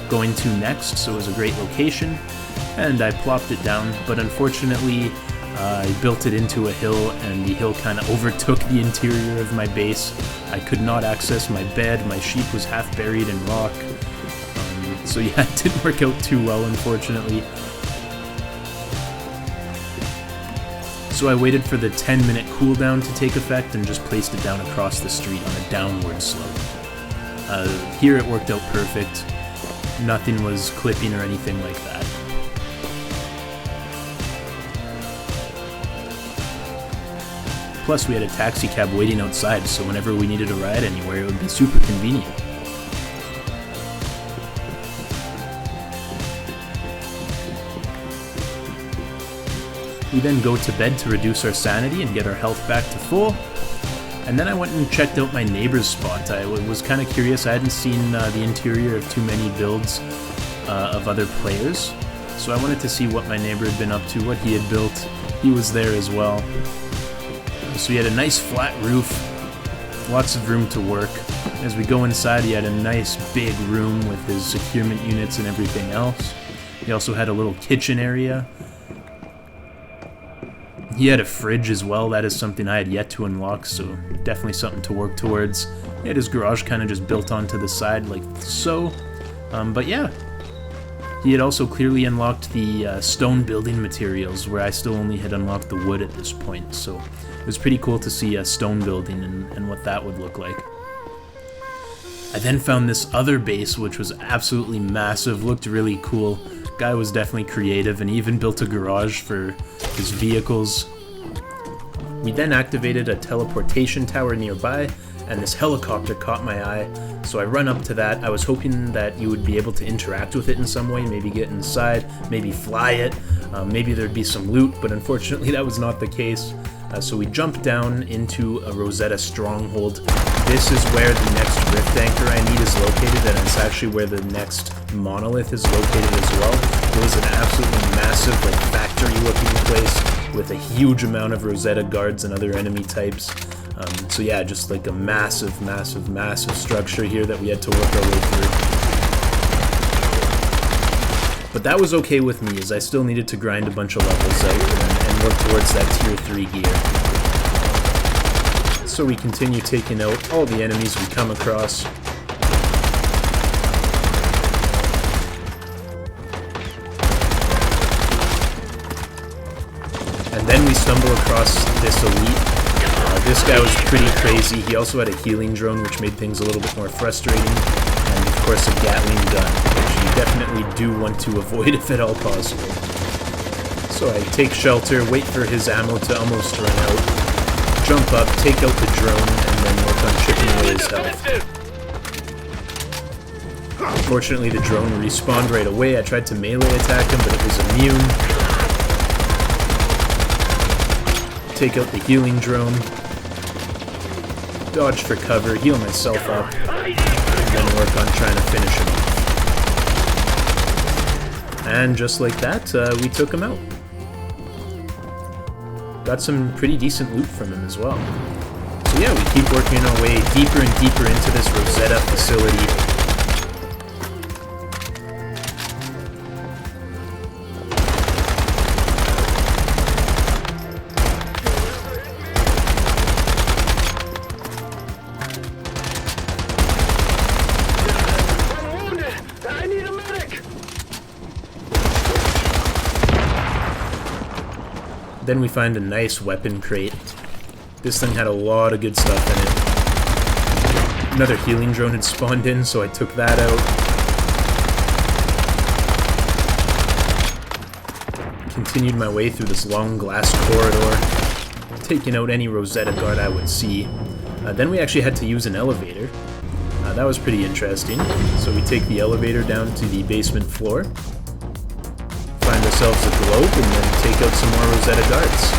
going to next, so it was a great location, and I plopped it down, but unfortunately I built it into a hill, and the hill kind of overtook the interior of my base. I could not access my bed, my sheep was half buried in rock, so yeah, it didn't work out too well, unfortunately. So I waited for the 10-minute cooldown to take effect and just placed it down across the street on a downward slope. Here it worked out perfect. Nothing was clipping or anything like that. Plus we had a taxi cab waiting outside, so whenever we needed a ride anywhere, it would be super convenient. We then go to bed to reduce our sanity and get our health back to full. And then I went and checked out my neighbor's spot. I was kind of curious. I hadn't seen the interior of too many builds of other players. So I wanted to see what my neighbor had been up to, what he had built. He was there as well. So he had a nice flat roof, lots of room to work. As we go inside, he had a nice big room with his securement units and everything else. He also had a little kitchen area. He had a fridge as well. That is something I had yet to unlock, so definitely something to work towards. He had his garage kind of just built onto the side like so. But yeah, he had also clearly unlocked the stone building materials, where I still only had unlocked the wood at this point, so it was pretty cool to see a stone building and what that would look like. I then found this other base, which was absolutely massive, looked really cool. Guy was definitely creative, and he even built a garage for his vehicles. We then activated a teleportation tower nearby, and this helicopter caught my eye, so I run up to that. I was hoping that you would be able to interact with it in some way, maybe get inside, maybe fly it, maybe there'd be some loot, but unfortunately that was not the case. So we jumped down into a Rosetta stronghold. This is where the next rift anchor I need is located, and it's actually where the next monolith is located as well. It was an absolutely massive, like, factory-looking place with a huge amount of Rosetta guards and other enemy types. So yeah, just like a massive, massive, massive structure here that we had to work our way through. But that was okay with me, as I still needed to grind a bunch of levels out and work towards that tier 3 gear. So we continue taking out all the enemies we come across. And then we stumble across this elite. This guy was pretty crazy. He also had a healing drone, which made things a little bit more frustrating. And of course a Gatling gun, which you definitely do want to avoid if at all possible. So I take shelter, wait for his ammo to almost run out, jump up, take out the drone, and then work on chipping away his health. Unfortunately, the drone respawned right away. I tried to melee attack him, but it was immune. Take out the healing drone, dodge for cover, heal myself up, and then work on trying to finish him off. And just like that, we took him out. Got some pretty decent loot from him as well. So yeah, we keep working our way deeper and deeper into this Rosetta facility. Then we find a nice weapon crate. This thing had a lot of good stuff in it. Another healing drone had spawned in, so I took that out. Continued my way through this long glass corridor, taking out any Rosetta guard I would see. Then we actually had to use an elevator. That was pretty interesting. So we take the elevator down to the basement floor. Find ourselves a globe, and then take out some more Rosetta guards.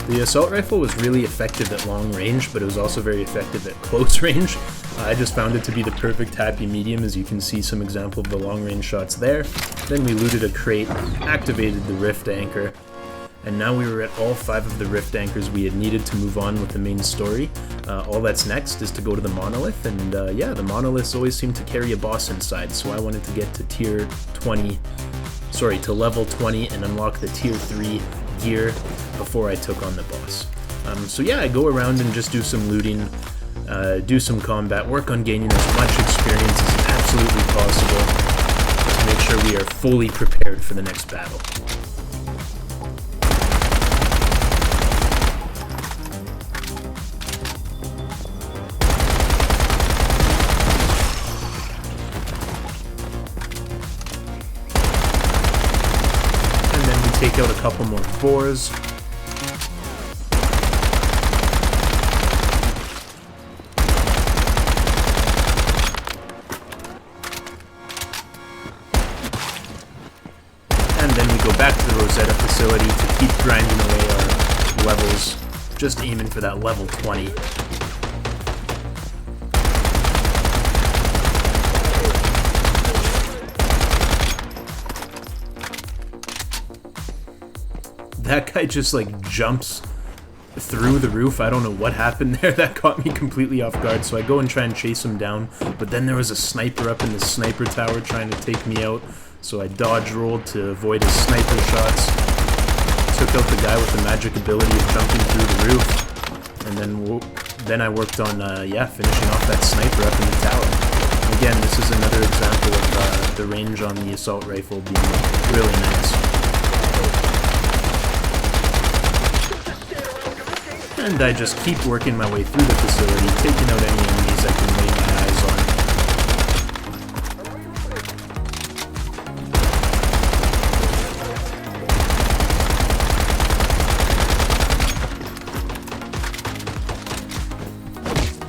The assault rifle was really effective at long range, but it was also very effective at close range. I just found it to be the perfect happy medium, as you can see some example of the long range shots there. Then we looted a crate, activated the rift anchor, and now we were at all 5 of the rift anchors we had needed to move on with the main story. All that's next is to go to the monolith, and yeah, the monoliths always seem to carry a boss inside, so I wanted to get to level 20 and unlock the tier 3 gear before I took on the boss. So yeah, I go around and just do some looting, do some combat, work on gaining as much experience as absolutely possible to make sure we are fully prepared for the next battle. Take out a couple more boars. And then we go back to the Rosetta facility to keep grinding away our levels, just aiming for that level 20. That guy just like jumps through the roof. I don't know what happened there. That caught me completely off guard. So I go and try and chase him down. But then there was a sniper up in the sniper tower trying to take me out. So I dodge rolled to avoid his sniper shots. Took out the guy with the magic ability of jumping through the roof. And then I worked on, finishing off that sniper up in the tower. Again, this is another example of the range on the assault rifle being really nice. And I just keep working my way through the facility, taking out any enemies I can lay my eyes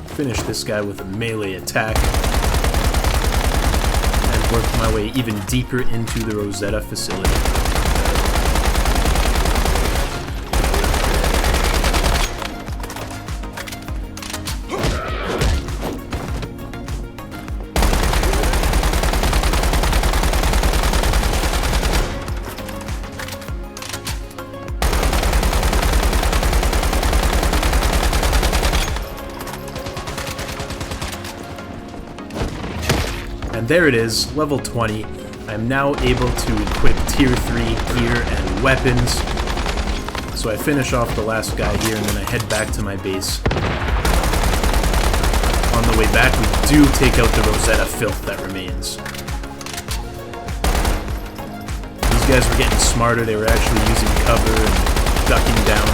on. Finish this guy with a melee attack. And work my way even deeper into the Rosetta facility. And there it is, level 20. I'm now able to equip tier 3 gear and weapons. So I finish off the last guy here and then I head back to my base. On the way back, we do take out the Rosetta filth that remains. These guys were getting smarter, they were actually using cover and ducking down.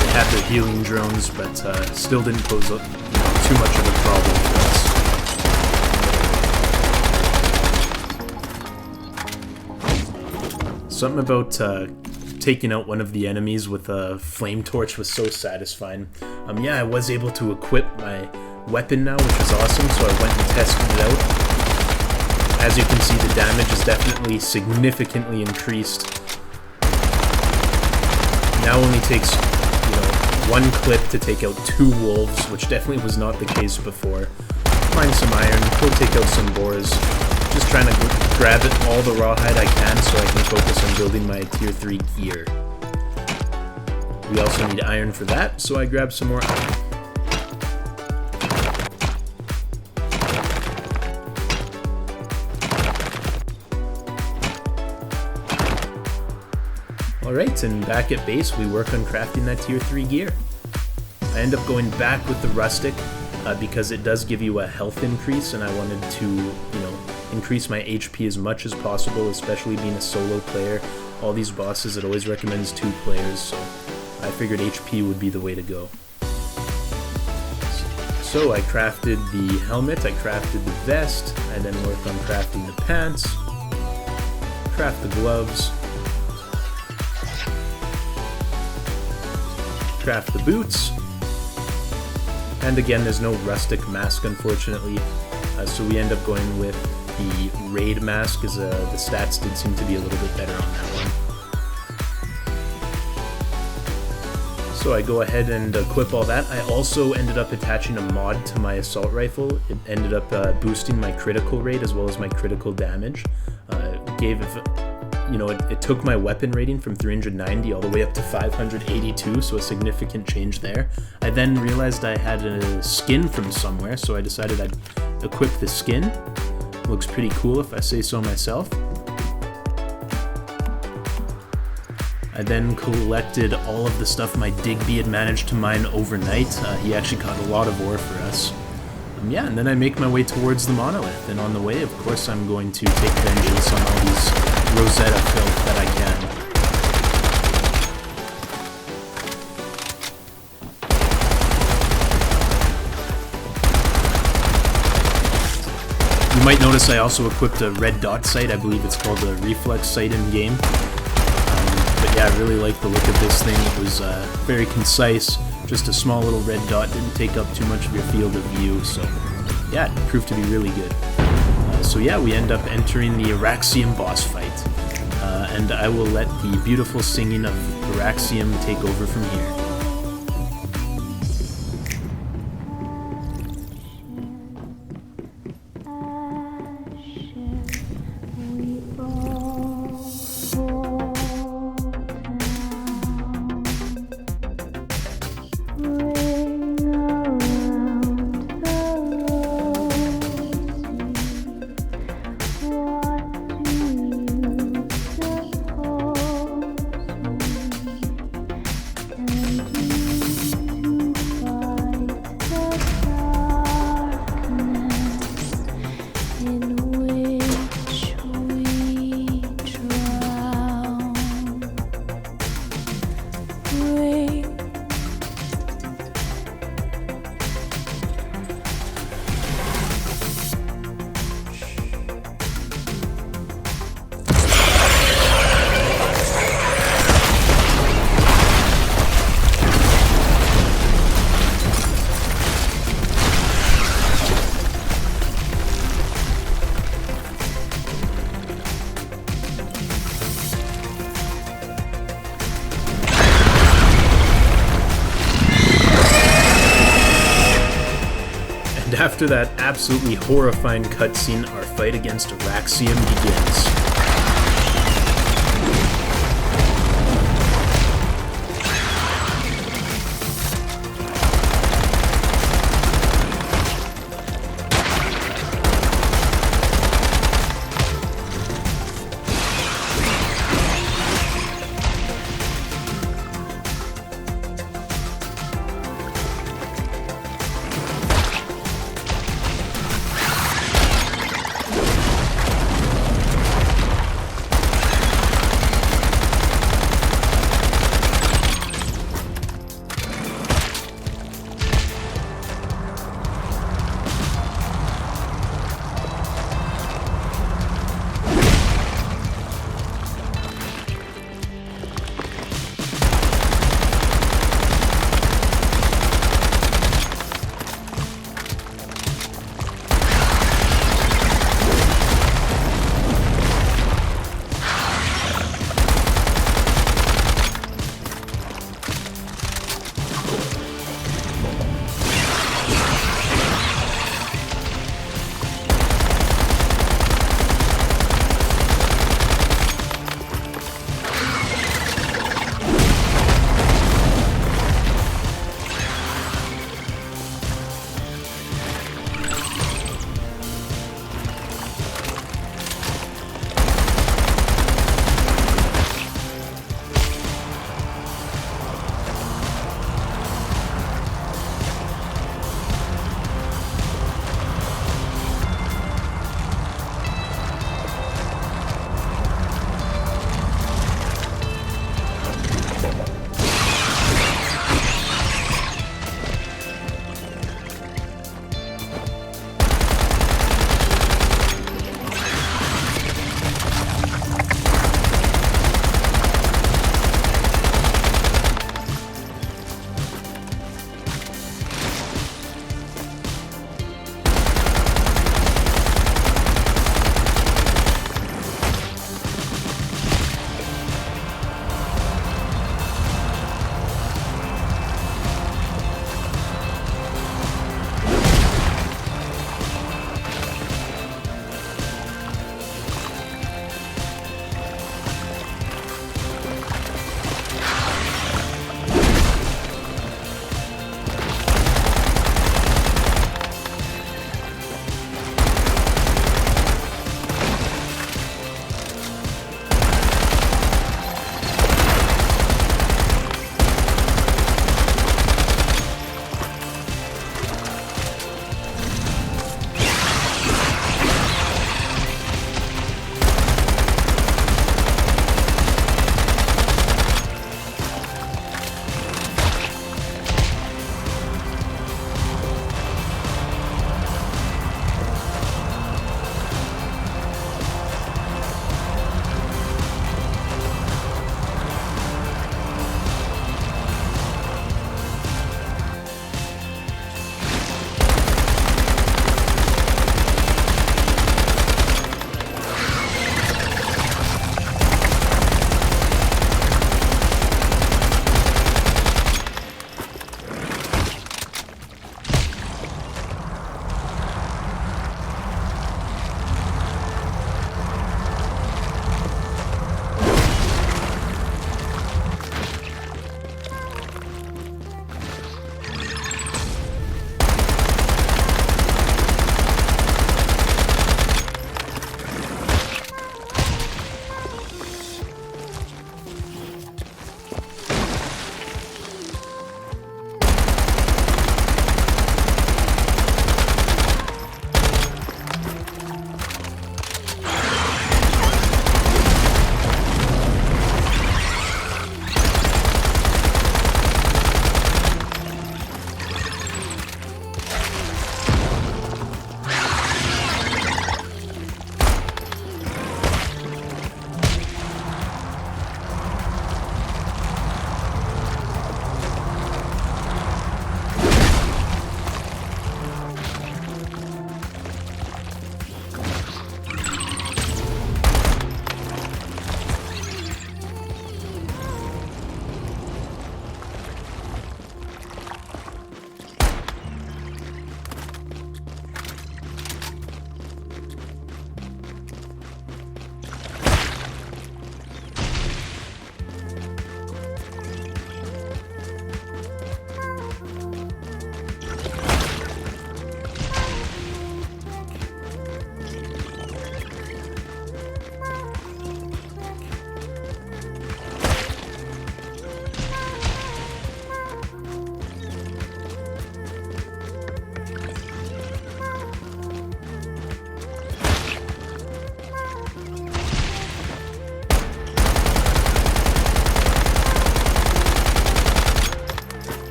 They had their healing drones, but still didn't pose too much of a problem for us. Something about taking out one of the enemies with a flame torch was so satisfying. Yeah, I was able to equip my weapon now, which is awesome, so I went and tested it out. As you can see, the damage is definitely significantly increased. Now only takes, one clip to take out 2 wolves, which definitely was not the case before. Find some iron, go take out some boars. Just trying to grab it all the rawhide I can so I can focus on building my tier 3 gear. We also need iron for that, so I grab some more iron. Alright, and back at base we work on crafting that tier 3 gear. I end up going back with the rustic because it does give you a health increase, and I wanted to, increase my HP as much as possible, especially being a solo player. All these bosses, it always recommends 2 players, so I figured HP would be the way to go. So I crafted the helmet, I crafted the vest, I then worked on crafting the pants, craft the gloves, craft the boots, and again there's no rustic mask unfortunately, so we end up going with the raid mask, as the stats did seem to be a little bit better on that one. So I go ahead and equip all that. I also ended up attaching a mod to my assault rifle. It ended up boosting my critical rate as well as my critical damage. Gave you know, it took my weapon rating from 390 all the way up to 582, so a significant change there. I then realized I had a skin from somewhere, so I decided I'd equip the skin. Looks pretty cool if I say so myself. I then collected all of the stuff my Digby had managed to mine overnight. He actually caught a lot of ore for us. Yeah, and then I make my way towards the monolith, and on the way, of course, I'm going to take vengeance on all these Rosetta filth that I can. You might notice I also equipped a red dot sight. I believe it's called a reflex sight in game. But yeah, I really like the look of this thing. It was very concise. Just a small little red dot, didn't take up too much of your field of view, so yeah, it proved to be really good. So yeah, we end up entering the Araxium boss fight, and I will let the beautiful singing of Araxium take over from here. After that absolutely horrifying cutscene, our fight against Araxium begins.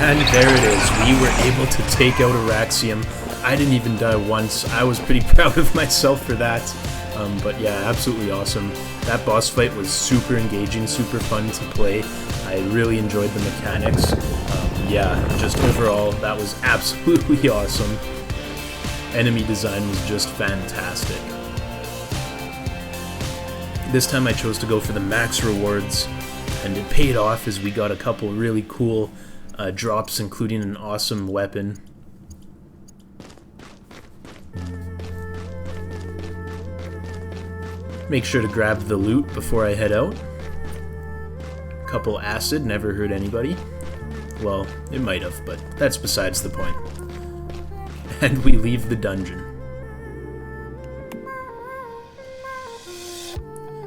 And there it is, we were able to take out Araxium. I didn't even die once. I was pretty proud of myself for that. But yeah, absolutely awesome. That boss fight was super engaging, super fun to play. I really enjoyed the mechanics. Yeah, just overall, that was absolutely awesome. Enemy design was just fantastic. This time I chose to go for the max rewards, and it paid off as we got a couple really cool drops, including an awesome weapon. Make sure to grab the loot before I head out. Couple acid, never hurt anybody. Well, it might have, but that's besides the point. And we leave the dungeon.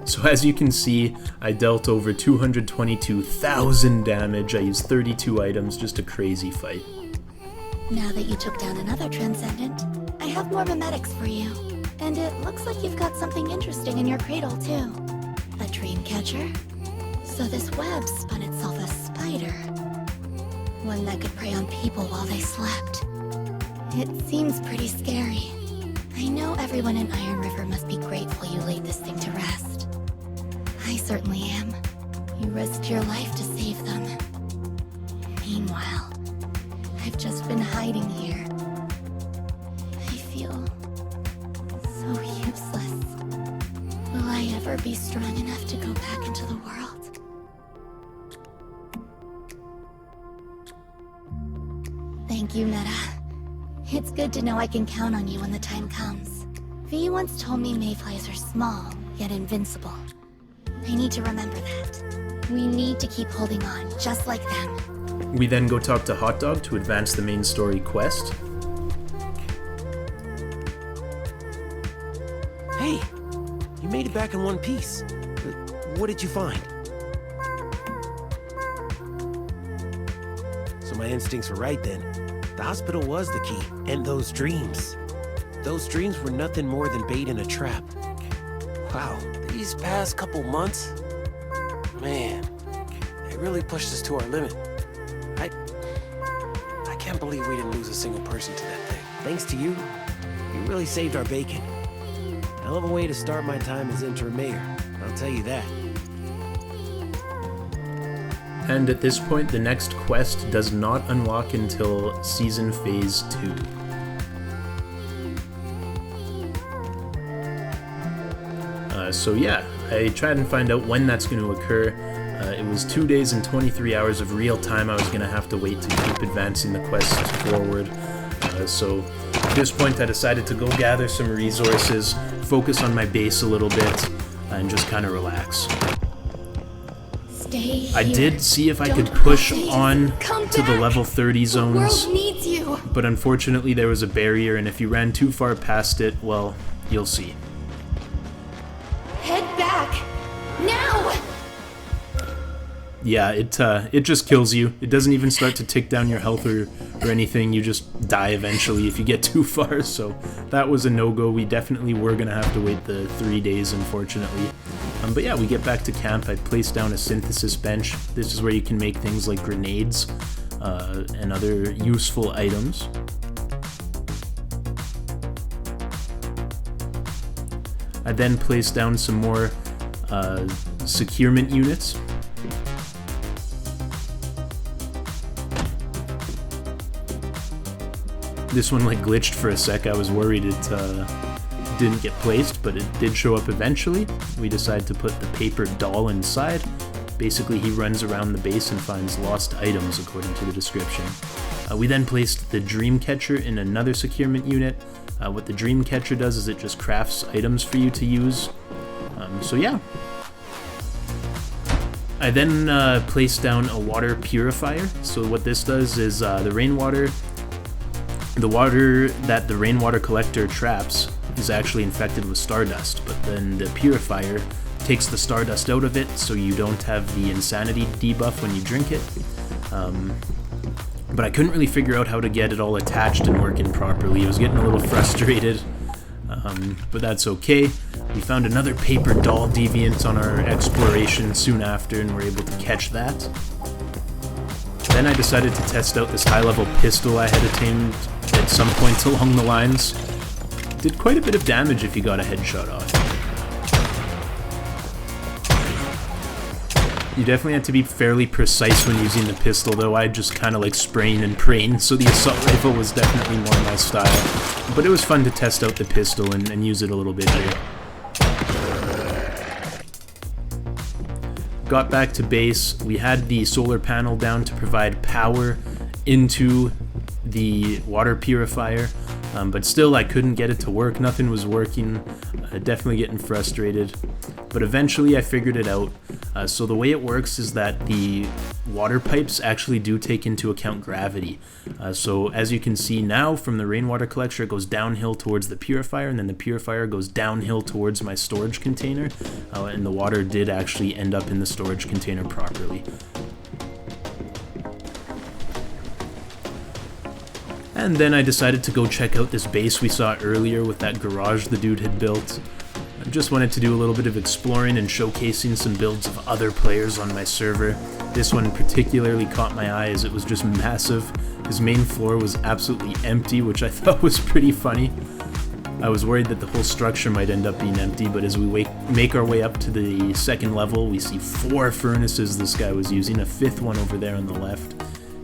So as you can see, I dealt over 222,000 damage. I used 32 items, just a crazy fight. Now that you took down another Transcendent, I have more memetics for you. And it looks like you've got something interesting in your cradle, too. A dream catcher? So this web spun itself a spider. One that could prey on people while they slept. It seems pretty scary. I know everyone in Iron River must be grateful you laid this thing to rest. I certainly am. You risked your life to save them. Meanwhile, I've just been hiding here. I feel so useless. Will I ever be strong enough to go back into the world? Thank you, Netta. It's good to know I can count on you when the time comes. V once told me mayflies are small, yet invincible. I need to remember that. We need to keep holding on, just like them. We then go talk to Hot Dog to advance the main story quest. Hey, you made it back in one piece. What did you find? So my instincts were right then. The hospital was the key, and those dreams. Those dreams were nothing more than bait in a trap. Wow, these past couple months, man, it really pushed us to our limit. I can't believe we didn't lose a single person to that thing. Thanks to you, you really saved our bacon. Hell of a way to start my time as interim mayor, I'll tell you that. And at this point, the next quest does not unlock until Season Phase 2. So yeah, I tried and find out when that's going to occur. It was 2 days and 23 hours of real time I was going to have to wait to keep advancing the quest forward. So at this point I decided to go gather some resources, focus on my base a little bit, and just kind of relax. Stay I here. did see if I Don't could push leave. on Come to the back. level 30 The world zones, needs you. but unfortunately there was a barrier, and if you ran too far past it, well, you'll see. Head back. Now! Yeah, it just kills you. It doesn't even start to tick down your health or anything. You just die eventually if you get too far, so that was a no-go. We definitely were going to have to wait the 3 days, unfortunately. But yeah, we get back to camp. I placed down a synthesis bench. This is where you can make things like grenades and other useful items. I then placed down some more securement units. This one like glitched for a sec. I was worried it didn't get placed, but it did show up eventually. We decided to put the paper doll inside. Basically, he runs around the base and finds lost items, according to the description. We then placed the dream catcher in another securement unit. What the dream catcher does is it just crafts items for you to use. So yeah. I then placed down a water purifier. So what this does is the water that the rainwater collector traps is actually infected with stardust, but then the purifier takes the stardust out of it so you don't have the insanity debuff when you drink it. But I couldn't really figure out how to get it all attached and working properly. I was getting a little frustrated, but that's okay. We found another paper doll deviant on our exploration soon after and were able to catch that. Then I decided to test out this high-level pistol I had attained at some point along the lines. Did quite a bit of damage if you got a headshot off. You definitely had to be fairly precise when using the pistol, though. I just kind of like spraying and praying, so the assault rifle was definitely more my style. But it was fun to test out the pistol and use it a little bit here. Got back to base. We had the solar panel down to provide power into the water purifier, but still I couldn't get it to work. Nothing was working. Definitely getting frustrated. But eventually I figured it out. So the way it works is that the water pipes actually do take into account gravity. So as you can see now from the rainwater collector, it goes downhill towards the purifier, and then the purifier goes downhill towards my storage container, and the water did actually end up in the storage container properly. And then I decided to go check out this base we saw earlier with that garage the dude had built. I just wanted to do a little bit of exploring and showcasing some builds of other players on my server. This one particularly caught my eye as it was just massive. His main floor was absolutely empty, which I thought was pretty funny. I was worried that the whole structure might end up being empty, but as we make our way up to the second level, we see 4 furnaces this guy was using, a 5th one over there on the left.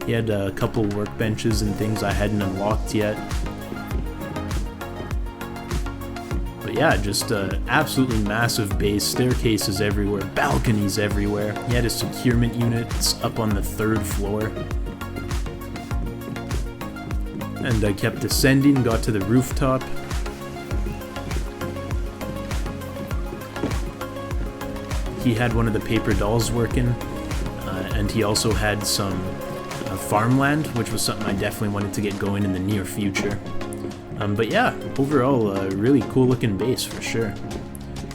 He had a couple workbenches and things I hadn't unlocked yet. But yeah, just an absolutely massive base, staircases everywhere, balconies everywhere. He had his securement units up on the 3rd floor. And I kept ascending, got to the rooftop. He had one of the paper dolls working, and he also had some farmland, which was something I definitely wanted to get going in the near future. But yeah, overall, a really cool looking base for sure.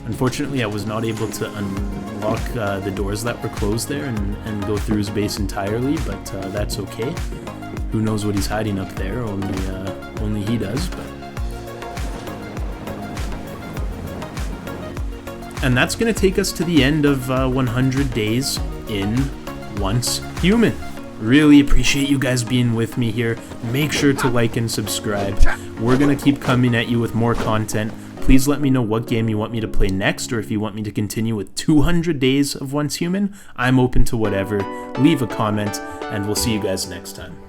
Unfortunately, I was not able to unlock the doors that were closed there and go through his base entirely, but that's okay. Who knows what he's hiding up there? Only he does. But and that's gonna take us to the end of 100 days in Once Human. Really appreciate you guys being with me here. Make sure to like and subscribe. We're gonna keep coming at you with more content. Please let me know what game you want me to play next, or if you want me to continue with 200 days of Once Human. I'm open to whatever. Leave a comment, and we'll see you guys next time.